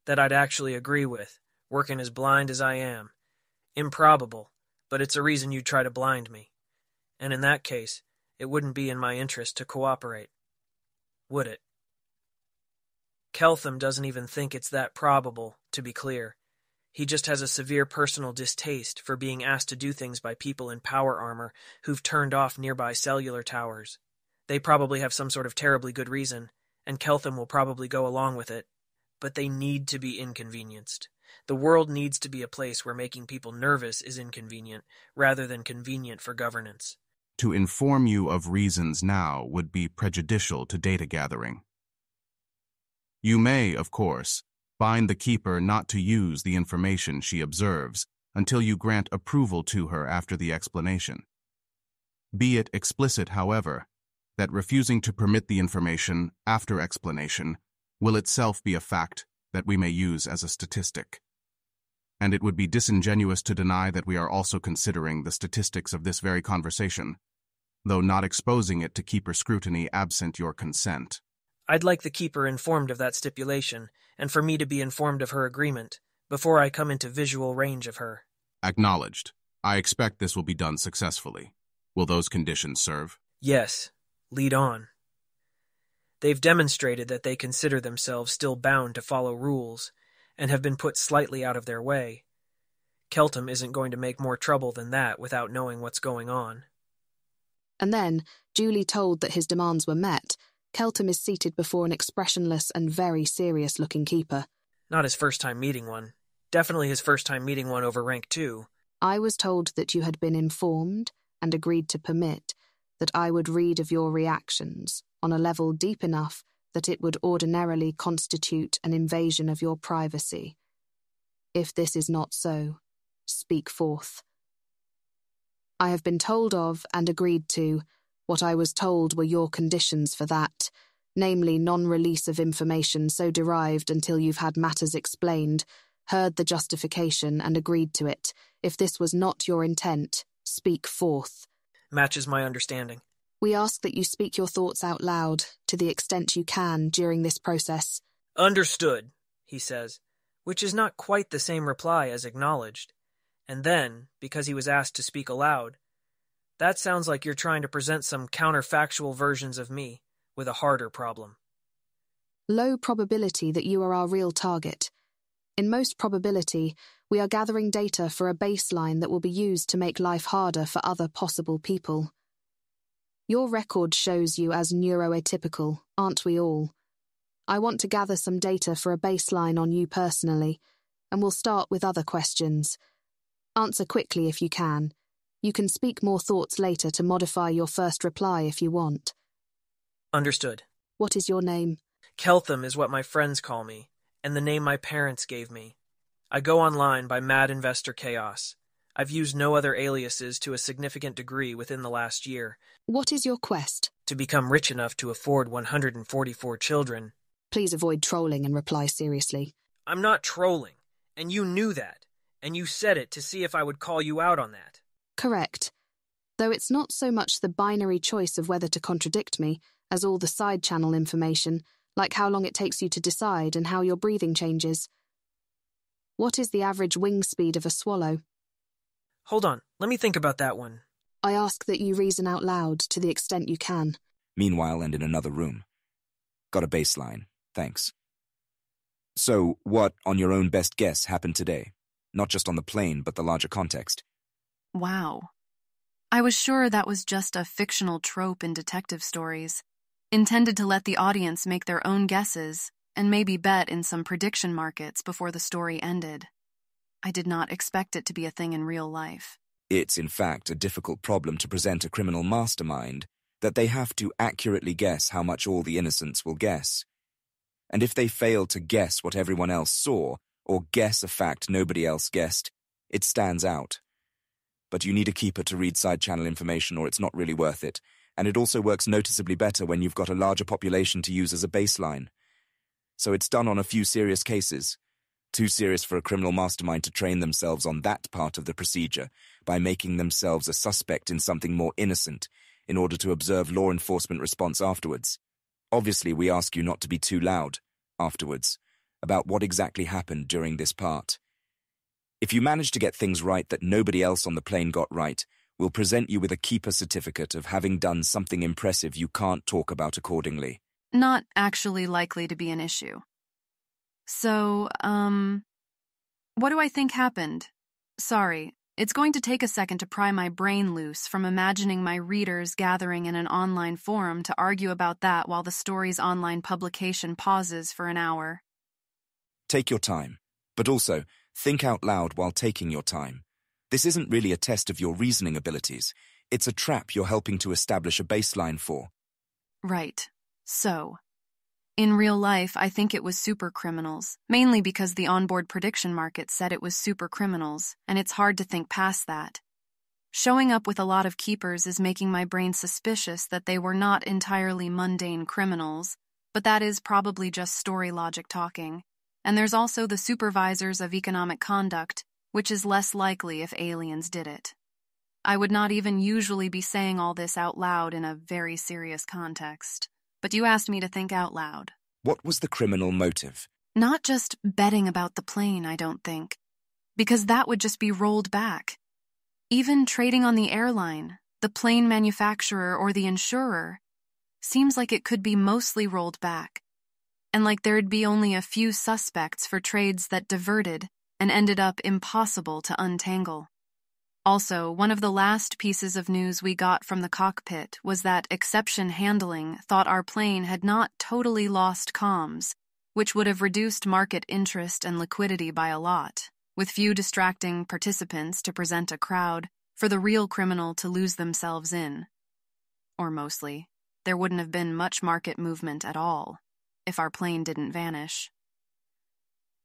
that I'd actually agree with, working as blind as I am. Improbable, but it's a reason you'd try to blind me. And in that case, it wouldn't be in my interest to cooperate. Would it? Keltham doesn't even think it's that probable, to be clear. He just has a severe personal distaste for being asked to do things by people in power armor who've turned off nearby cellular towers. They probably have some sort of terribly good reason, and Keltham will probably go along with it. But they need to be inconvenienced. The world needs to be a place where making people nervous is inconvenient, rather than convenient for governance. To inform you of reasons now would be prejudicial to data gathering. You may, of course, bind the Keeper not to use the information she observes until you grant approval to her after the explanation. Be it explicit, however, that refusing to permit the information after explanation will itself be a fact that we may use as a statistic. And it would be disingenuous to deny that we are also considering the statistics of this very conversation, though not exposing it to Keeper scrutiny absent your consent. I'd like the Keeper informed of that stipulation, and for me to be informed of her agreement, before I come into visual range of her. Acknowledged. I expect this will be done successfully. Will those conditions serve? Yes. Lead on. They've demonstrated that they consider themselves still bound to follow rules, and have been put slightly out of their way. Keltham isn't going to make more trouble than that without knowing what's going on. And then, duly told that his demands were met, Keltham is seated before an expressionless and very serious-looking Keeper. Not his first time meeting one. Definitely his first time meeting one over rank 2. I was told that you had been informed and agreed to permit that I would read of your reactions on a level deep enough that it would ordinarily constitute an invasion of your privacy. If this is not so, speak forth. I have been told of and agreed to what I was told were your conditions for that, namely non-release of information so derived until you've had matters explained, heard the justification and agreed to it. If this was not your intent, speak forth. Matches my understanding. We ask that you speak your thoughts out loud, to the extent you can, during this process. Understood, he says, which is not quite the same reply as acknowledged. And then, because he was asked to speak aloud, that sounds like you're trying to present some counterfactual versions of me, with a harder problem. Low probability that you are our real target. In most probability, we are gathering data for a baseline that will be used to make life harder for other possible people. Your record shows you as neuroatypical, aren't we all? I want to gather some data for a baseline on you personally, and we'll start with other questions. Answer quickly if you can. You can speak more thoughts later to modify your first reply if you want. Understood. What is your name? Keltham is what my friends call me, and the name my parents gave me. I go online by Mad Investor Chaos. I've used no other aliases to a significant degree within the last year. What is your quest? To become rich enough to afford 144 children. Please avoid trolling and reply seriously. I'm not trolling, and you knew that, and you said it to see if I would call you out on that. Correct. Though it's not so much the binary choice of whether to contradict me, as all the side channel information, like how long it takes you to decide and how your breathing changes. What is the average wing speed of a swallow? Hold on, let me think about that one. I ask that you reason out loud to the extent you can. Meanwhile, and in another room. Got a baseline, thanks. So, what, on your own best guess, happened today? Not just on the plane, but the larger context. Wow. I was sure that was just a fictional trope in detective stories, intended to let the audience make their own guesses and maybe bet in some prediction markets before the story ended. I did not expect it to be a thing in real life. It's, in fact, a difficult problem to present a criminal mastermind, that they have to accurately guess how much all the innocents will guess. And if they fail to guess what everyone else saw, or guess a fact nobody else guessed, it stands out. But you need a keeper to read side-channel information or it's not really worth it, and it also works noticeably better when you've got a larger population to use as a baseline. So it's done on a few serious cases. Too serious for a criminal mastermind to train themselves on that part of the procedure by making themselves a suspect in something more innocent, in order to observe law enforcement response afterwards. Obviously, we ask you not to be too loud afterwards about what exactly happened during this part. If you manage to get things right that nobody else on the plane got right, we'll present you with a keeper certificate of having done something impressive you can't talk about accordingly. Not actually likely to be an issue. So, what do I think happened? Sorry, it's going to take a second to pry my brain loose from imagining my readers gathering in an online forum to argue about that while the story's online publication pauses for an hour. Take your time, but also think out loud while taking your time. This isn't really a test of your reasoning abilities. It's a trap you're helping to establish a baseline for. Right. So, in real life, I think it was super criminals, mainly because the onboard prediction market said it was super criminals, and it's hard to think past that. Showing up with a lot of keepers is making my brain suspicious that they were not entirely mundane criminals, but that is probably just story logic talking. And there's also the supervisors of economic conduct, which is less likely if aliens did it. I would not even usually be saying all this out loud in a very serious context. But you asked me to think out loud. What was the criminal motive? Not just betting about the plane, I don't think. Because that would just be rolled back. Even trading on the airline, the plane manufacturer, or the insurer, seems like it could be mostly rolled back. And like there'd be only a few suspects for trades that diverted and ended up impossible to untangle. Also, one of the last pieces of news we got from the cockpit was that Exception Handling thought our plane had not totally lost comms, which would have reduced market interest and liquidity by a lot, with few distracting participants to present a crowd for the real criminal to lose themselves in. Or mostly, there wouldn't have been much market movement at all if our plane didn't vanish.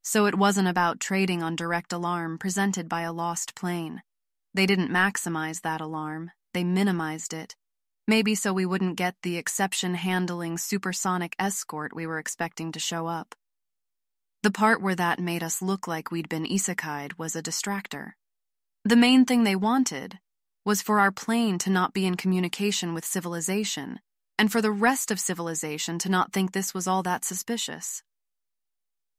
So it wasn't about trading on direct alarm presented by a lost plane. They didn't maximize that alarm, they minimized it. Maybe so we wouldn't get the exception-handling supersonic escort we were expecting to show up. The part where that made us look like we'd been isekai'd was a distractor. The main thing they wanted was for our plane to not be in communication with civilization, and for the rest of civilization to not think this was all that suspicious.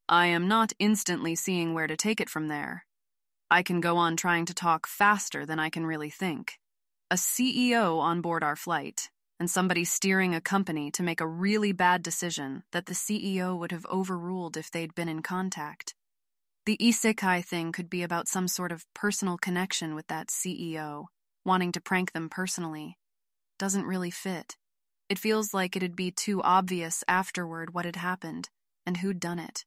I am not instantly seeing where to take it from there. I can go on trying to talk faster than I can really think. A CEO on board our flight, and somebody steering a company to make a really bad decision that the CEO would have overruled if they'd been in contact. The isekai thing could be about some sort of personal connection with that CEO, wanting to prank them personally. Doesn't really fit. It feels like it'd be too obvious afterward what had happened, and who'd done it.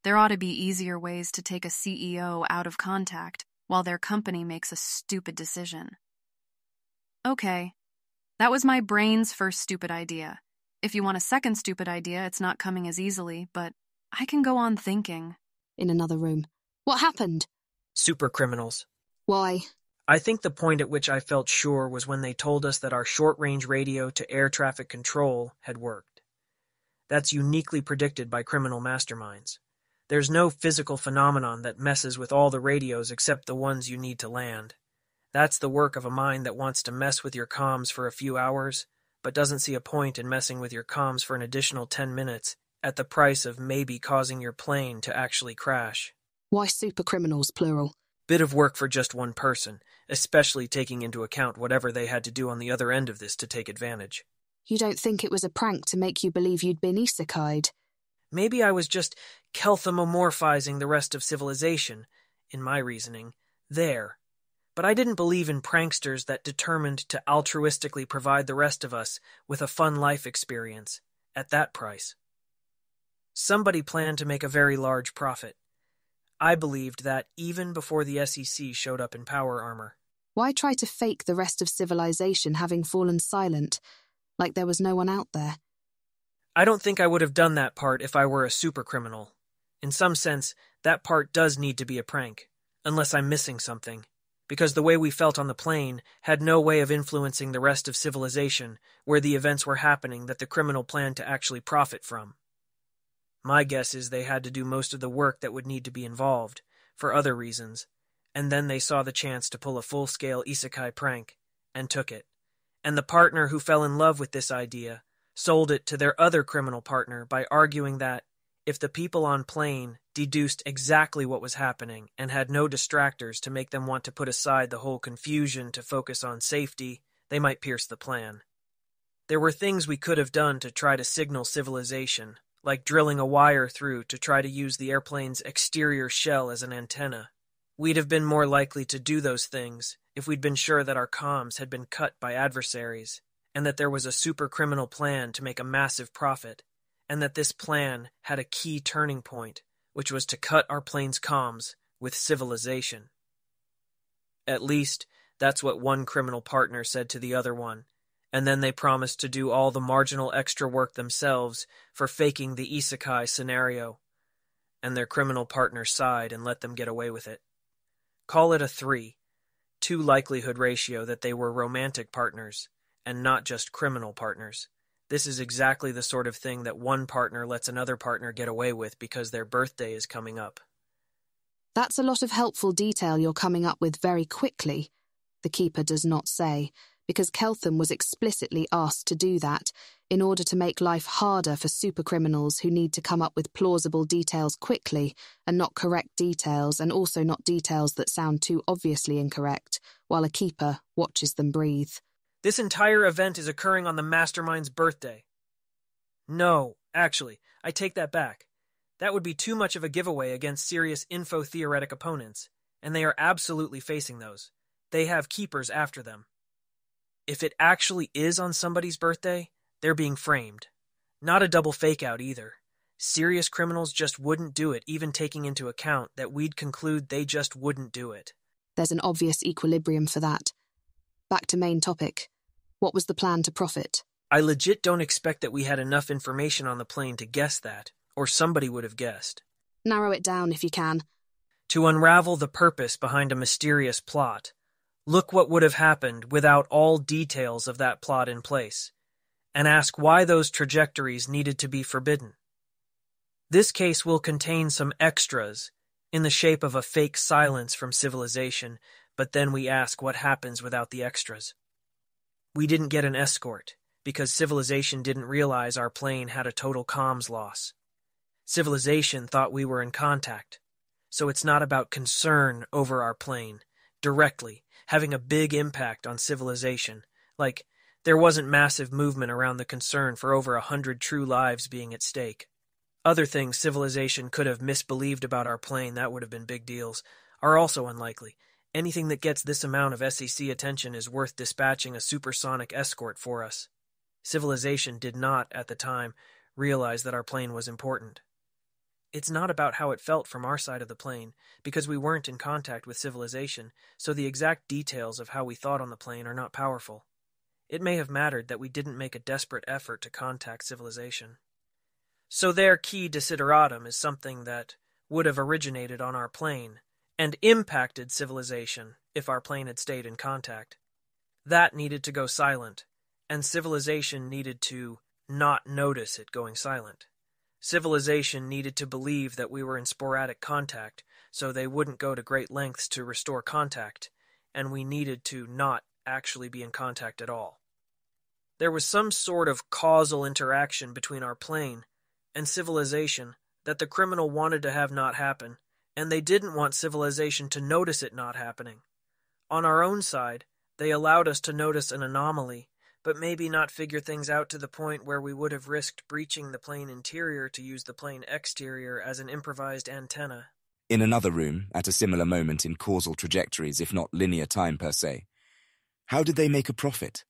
There ought to be easier ways to take a CEO out of contact while their company makes a stupid decision. Okay, that was my brain's first stupid idea. If you want a second stupid idea, it's not coming as easily, but I can go on thinking. In another room. What happened? Super criminals. Why? I think the point at which I felt sure was when they told us that our short-range radio to air traffic control had worked. That's uniquely predicted by criminal masterminds. There's no physical phenomenon that messes with all the radios except the ones you need to land. That's the work of a mind that wants to mess with your comms for a few hours, but doesn't see a point in messing with your comms for an additional 10 minutes at the price of maybe causing your plane to actually crash. Why super criminals, plural? Bit of work for just one person, especially taking into account whatever they had to do on the other end of this to take advantage. You don't think it was a prank to make you believe you'd been isekai'd? Maybe I was just kelthomorphizing the rest of civilization, in my reasoning, there. But I didn't believe in pranksters that determined to altruistically provide the rest of us with a fun life experience, at that price. Somebody planned to make a very large profit. I believed that even before the SEC showed up in power armor. Why try to fake the rest of civilization having fallen silent, like there was no one out there? I don't think I would have done that part if I were a super criminal. In some sense, that part does need to be a prank, unless I'm missing something, because the way we felt on the plane had no way of influencing the rest of civilization where the events were happening that the criminal planned to actually profit from. My guess is they had to do most of the work that would need to be involved, for other reasons, and then they saw the chance to pull a full-scale isekai prank, and took it. and the partner who fell in love with this idea sold it to their other criminal partner by arguing that if the people on plane deduced exactly what was happening and had no distractors to make them want to put aside the whole confusion to focus on safety, they might pierce the plan. There were things we could have done to try to signal civilization, like drilling a wire through to try to use the airplane's exterior shell as an antenna. We'd have been more likely to do those things if we'd been sure that our comms had been cut by adversaries, and that there was a super-criminal plan to make a massive profit, and that this plan had a key turning point, which was to cut our plane's comms with civilization. At least, that's what one criminal partner said to the other one, and then they promised to do all the marginal extra work themselves for faking the isekai scenario, and their criminal partner sighed and let them get away with it. Call it a 3-2 likelihood ratio that they were romantic partners, and not just criminal partners. This is exactly the sort of thing that one partner lets another partner get away with because their birthday is coming up. That's a lot of helpful detail you're coming up with very quickly, the keeper does not say, because Keltham was explicitly asked to do that in order to make life harder for supercriminals who need to come up with plausible details quickly and not correct details, and also not details that sound too obviously incorrect, while a keeper watches them breathe. This entire event is occurring on the mastermind's birthday. No, actually, I take that back. That would be too much of a giveaway against serious info-theoretic opponents, and they are absolutely facing those. They have keepers after them. If it actually is on somebody's birthday, they're being framed. Not a double fake-out either. Serious criminals just wouldn't do it, even taking into account that we'd conclude they just wouldn't do it. There's an obvious equilibrium for that. Back to main topic. What was the plan to profit? I legit don't expect that we had enough information on the plane to guess that, or somebody would have guessed. Narrow it down if you can. To unravel the purpose behind a mysterious plot. Look what would have happened without all details of that plot in place, and ask why those trajectories needed to be forbidden. This case will contain some extras, in the shape of a fake silence from civilization, but then we ask what happens without the extras. We didn't get an escort, because civilization didn't realize our plane had a total comms loss. Civilization thought we were in contact, so it's not about concern over our plane, directly, having a big impact on civilization. Like, there wasn't massive movement around the concern for over 100 true lives being at stake. Other things civilization could have misbelieved about our plane that would have been big deals, are also unlikely. Anything that gets this amount of SEC attention is worth dispatching a supersonic escort for us. Civilization did not, at the time, realize that our plane was important. It's not about how it felt from our side of the plane, because we weren't in contact with civilization, so the exact details of how we thought on the plane are not powerful. It may have mattered that we didn't make a desperate effort to contact civilization. So their key desideratum is something that would have originated on our plane, and impacted civilization if our plane had stayed in contact. That needed to go silent, and civilization needed to not notice it going silent. Civilization needed to believe that we were in sporadic contact, so they wouldn't go to great lengths to restore contact, and we needed to not actually be in contact at all. There was some sort of causal interaction between our plane and civilization that the criminal wanted to have not happen, and they didn't want civilization to notice it not happening. On our own side, they allowed us to notice an anomaly, but maybe not figure things out to the point where we would have risked breaching the plane interior to use the plane exterior as an improvised antenna. In another room, at a similar moment in causal trajectories, if not linear time per se, how did they make a profit?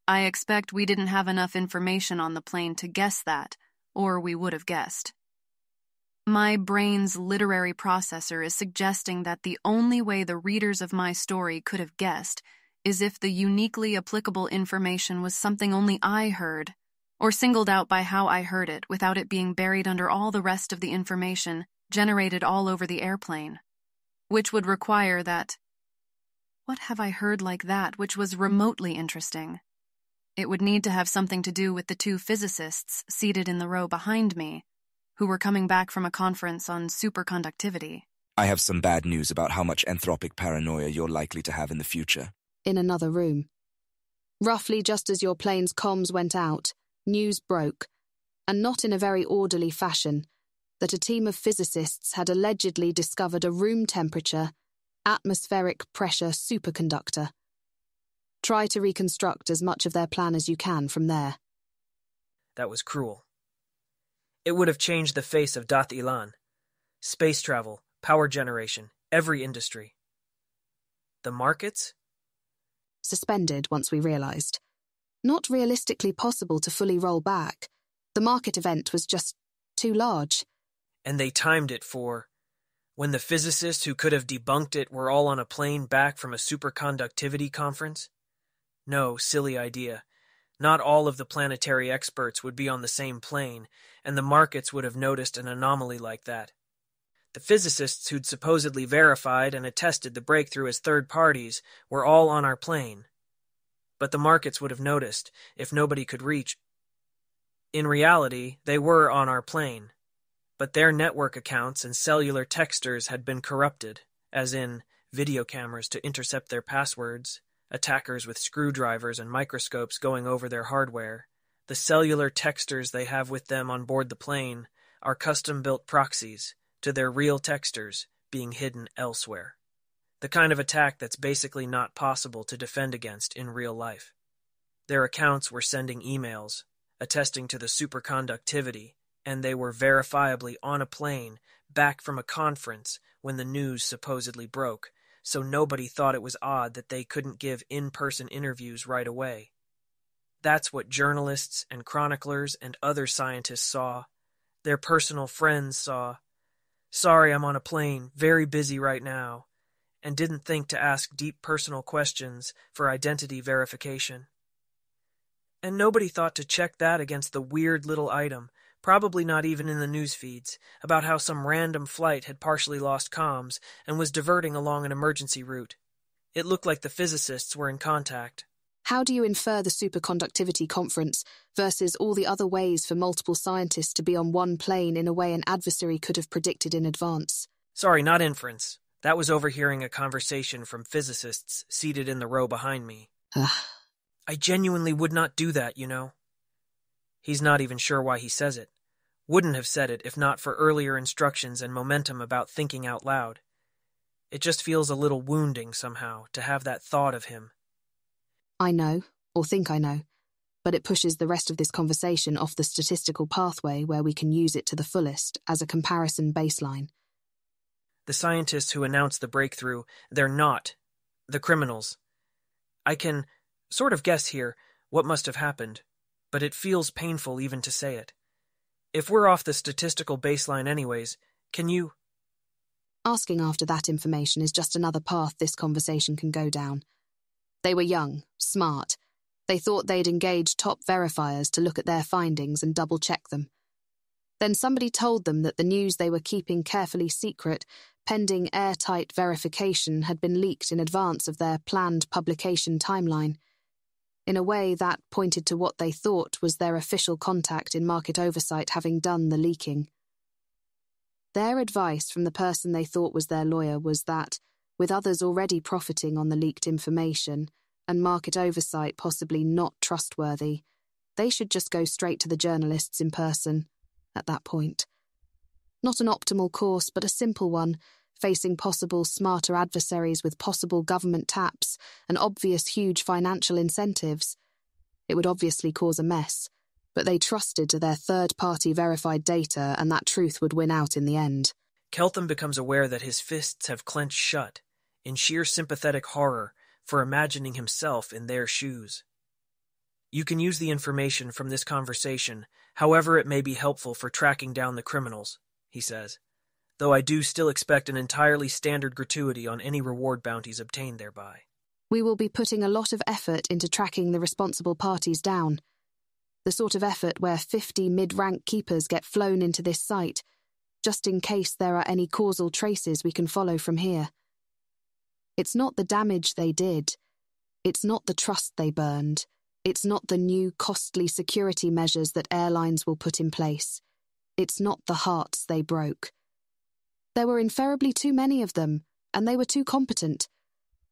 I expect we didn't have enough information on the plane to guess that, or we would have guessed. My brain's literary processor is suggesting that the only way the readers of my story could have guessed is if the uniquely applicable information was something only I heard, or singled out by how I heard it without it being buried under all the rest of the information generated all over the airplane, which would require that. What have I heard like that which was remotely interesting? It would need to have something to do with the two physicists seated in the row behind me, who were coming back from a conference on superconductivity. I have some bad news about how much anthropic paranoia you're likely to have in the future. In another room. Roughly just as your plane's comms went out, news broke, and not in a very orderly fashion, that a team of physicists had allegedly discovered a room temperature, atmospheric pressure superconductor. Try to reconstruct as much of their plan as you can from there. That was cruel. It would have changed the face of Dath Ilan. Space travel, power generation, every industry. The markets? Suspended once we realised. Not realistically possible to fully roll back. The market event was just too large. And they timed it for when the physicists who could have debunked it were all on a plane back from a superconductivity conference? No, silly idea. Not all of the planetary experts would be on the same plane, and the markets would have noticed an anomaly like that. The physicists who'd supposedly verified and attested the breakthrough as third parties were all on our plane. But the markets would have noticed, if nobody could reach. In reality, they were on our plane, but their network accounts and cellular texters had been corrupted, as in video cameras to intercept their passwords, attackers with screwdrivers and microscopes going over their hardware. The cellular texters they have with them on board the plane are custom-built proxies to their real texters being hidden elsewhere. The kind of attack that's basically not possible to defend against in real life. Their accounts were sending emails, attesting to the superconductivity, and they were verifiably on a plane back from a conference when the news supposedly broke, so nobody thought it was odd that they couldn't give in-person interviews right away. That's what journalists and chroniclers and other scientists saw. Their personal friends saw. Sorry, I'm on a plane, very busy right now, and didn't think to ask deep personal questions for identity verification. And nobody thought to check that against the weird little item, probably not even in the news feeds, about how some random flight had partially lost comms and was diverting along an emergency route. It looked like the physicists were in contact. How do you infer the superconductivity conference versus all the other ways for multiple scientists to be on one plane in a way an adversary could have predicted in advance? Sorry, not inference. That was overhearing a conversation from physicists seated in the row behind me. I genuinely would not do that, you know. He's not even sure why he says it. Wouldn't have said it if not for earlier instructions and momentum about thinking out loud. It just feels a little wounding somehow to have that thought of him. I know, or think I know, but it pushes the rest of this conversation off the statistical pathway where we can use it to the fullest as a comparison baseline. The scientists who announced the breakthrough, they're not the criminals. I can sort of guess here what must have happened, but it feels painful even to say it. If we're off the statistical baseline anyways, can you... Asking after that information is just another path this conversation can go down. They were young, smart. They thought they'd engage top verifiers to look at their findings and double-check them. Then somebody told them that the news they were keeping carefully secret, pending airtight verification, had been leaked in advance of their planned publication timeline. In a way, that pointed to what they thought was their official contact in market oversight having done the leaking. Their advice from the person they thought was their lawyer was that, with others already profiting on the leaked information, and market oversight possibly not trustworthy, they should just go straight to the journalists in person, at that point. Not an optimal course, but a simple one, facing possible smarter adversaries with possible government taps and obvious huge financial incentives. It would obviously cause a mess, but they trusted to their third-party verified data and that truth would win out in the end. Keltham becomes aware that his fists have clenched shut, in sheer sympathetic horror for imagining himself in their shoes. You can use the information from this conversation however it may be helpful for tracking down the criminals, he says, though I do still expect an entirely standard gratuity on any reward bounties obtained thereby. We will be putting a lot of effort into tracking the responsible parties down. The sort of effort where 50 mid-rank keepers get flown into this site, just in case there are any causal traces we can follow from here. It's not the damage they did. It's not the trust they burned. It's not the new costly security measures that airlines will put in place. It's not the hearts they broke. There were inferably too many of them, and they were too competent.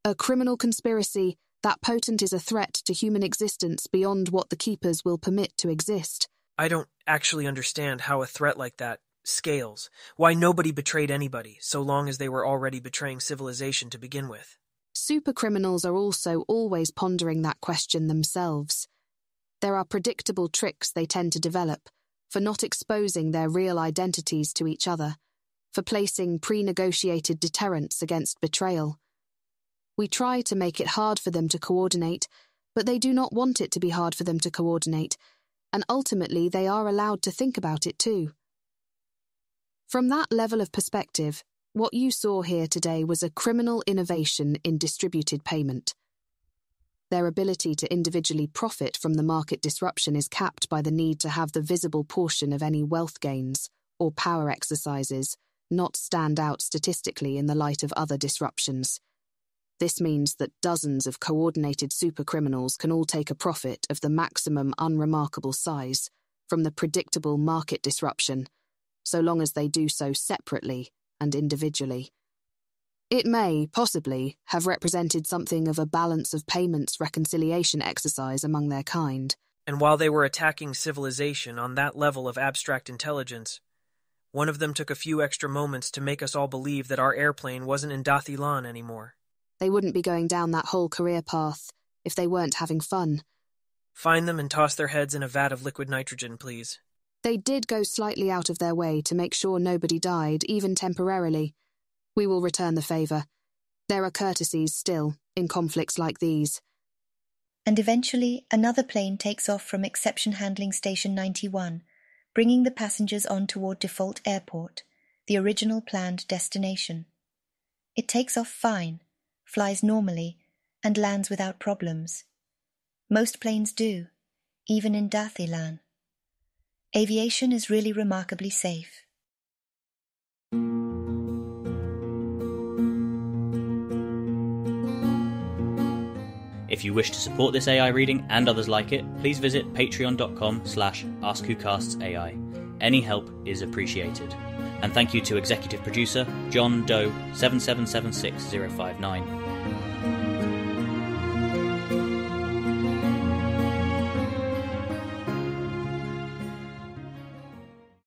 A criminal conspiracy That potent is a threat to human existence beyond what the Keepers will permit to exist. I don't actually understand how a threat like that scales. Why nobody betrayed anybody, so long as they were already betraying civilization to begin with. Supercriminals are also always pondering that question themselves. There are predictable tricks they tend to develop for not exposing their real identities to each other, for placing pre-negotiated deterrents against betrayal. We try to make it hard for them to coordinate, but they do not want it to be hard for them to coordinate, and ultimately they are allowed to think about it too. From that level of perspective, what you saw here today was a criminal innovation in distributed payment. Their ability to individually profit from the market disruption is capped by the need to have the visible portion of any wealth gains or power exercises not stand out statistically in the light of other disruptions. This means that dozens of coordinated supercriminals can all take a profit of the maximum unremarkable size from the predictable market disruption, so long as they do so separately and individually. It may, possibly, have represented something of a balance of payments reconciliation exercise among their kind. And while they were attacking civilization on that level of abstract intelligence, one of them took a few extra moments to make us all believe that our airplane wasn't in Dathilan anymore. They wouldn't be going down that whole career path if they weren't having fun. Find them and toss their heads in a vat of liquid nitrogen, please. They did go slightly out of their way to make sure nobody died, even temporarily. We will return the favour. There are courtesies still, in conflicts like these. And eventually, another plane takes off from Exception Handling Station 91, bringing the passengers on toward Default Airport, the original planned destination. It takes off fine, flies normally, and lands without problems. Most planes do, even in Dathilan. Aviation is really remarkably safe. If you wish to support this AI reading and others like it, please visit patreon.com/AskWhoCastsAI. Any help is appreciated. And thank you to executive producer John Doe 7776059.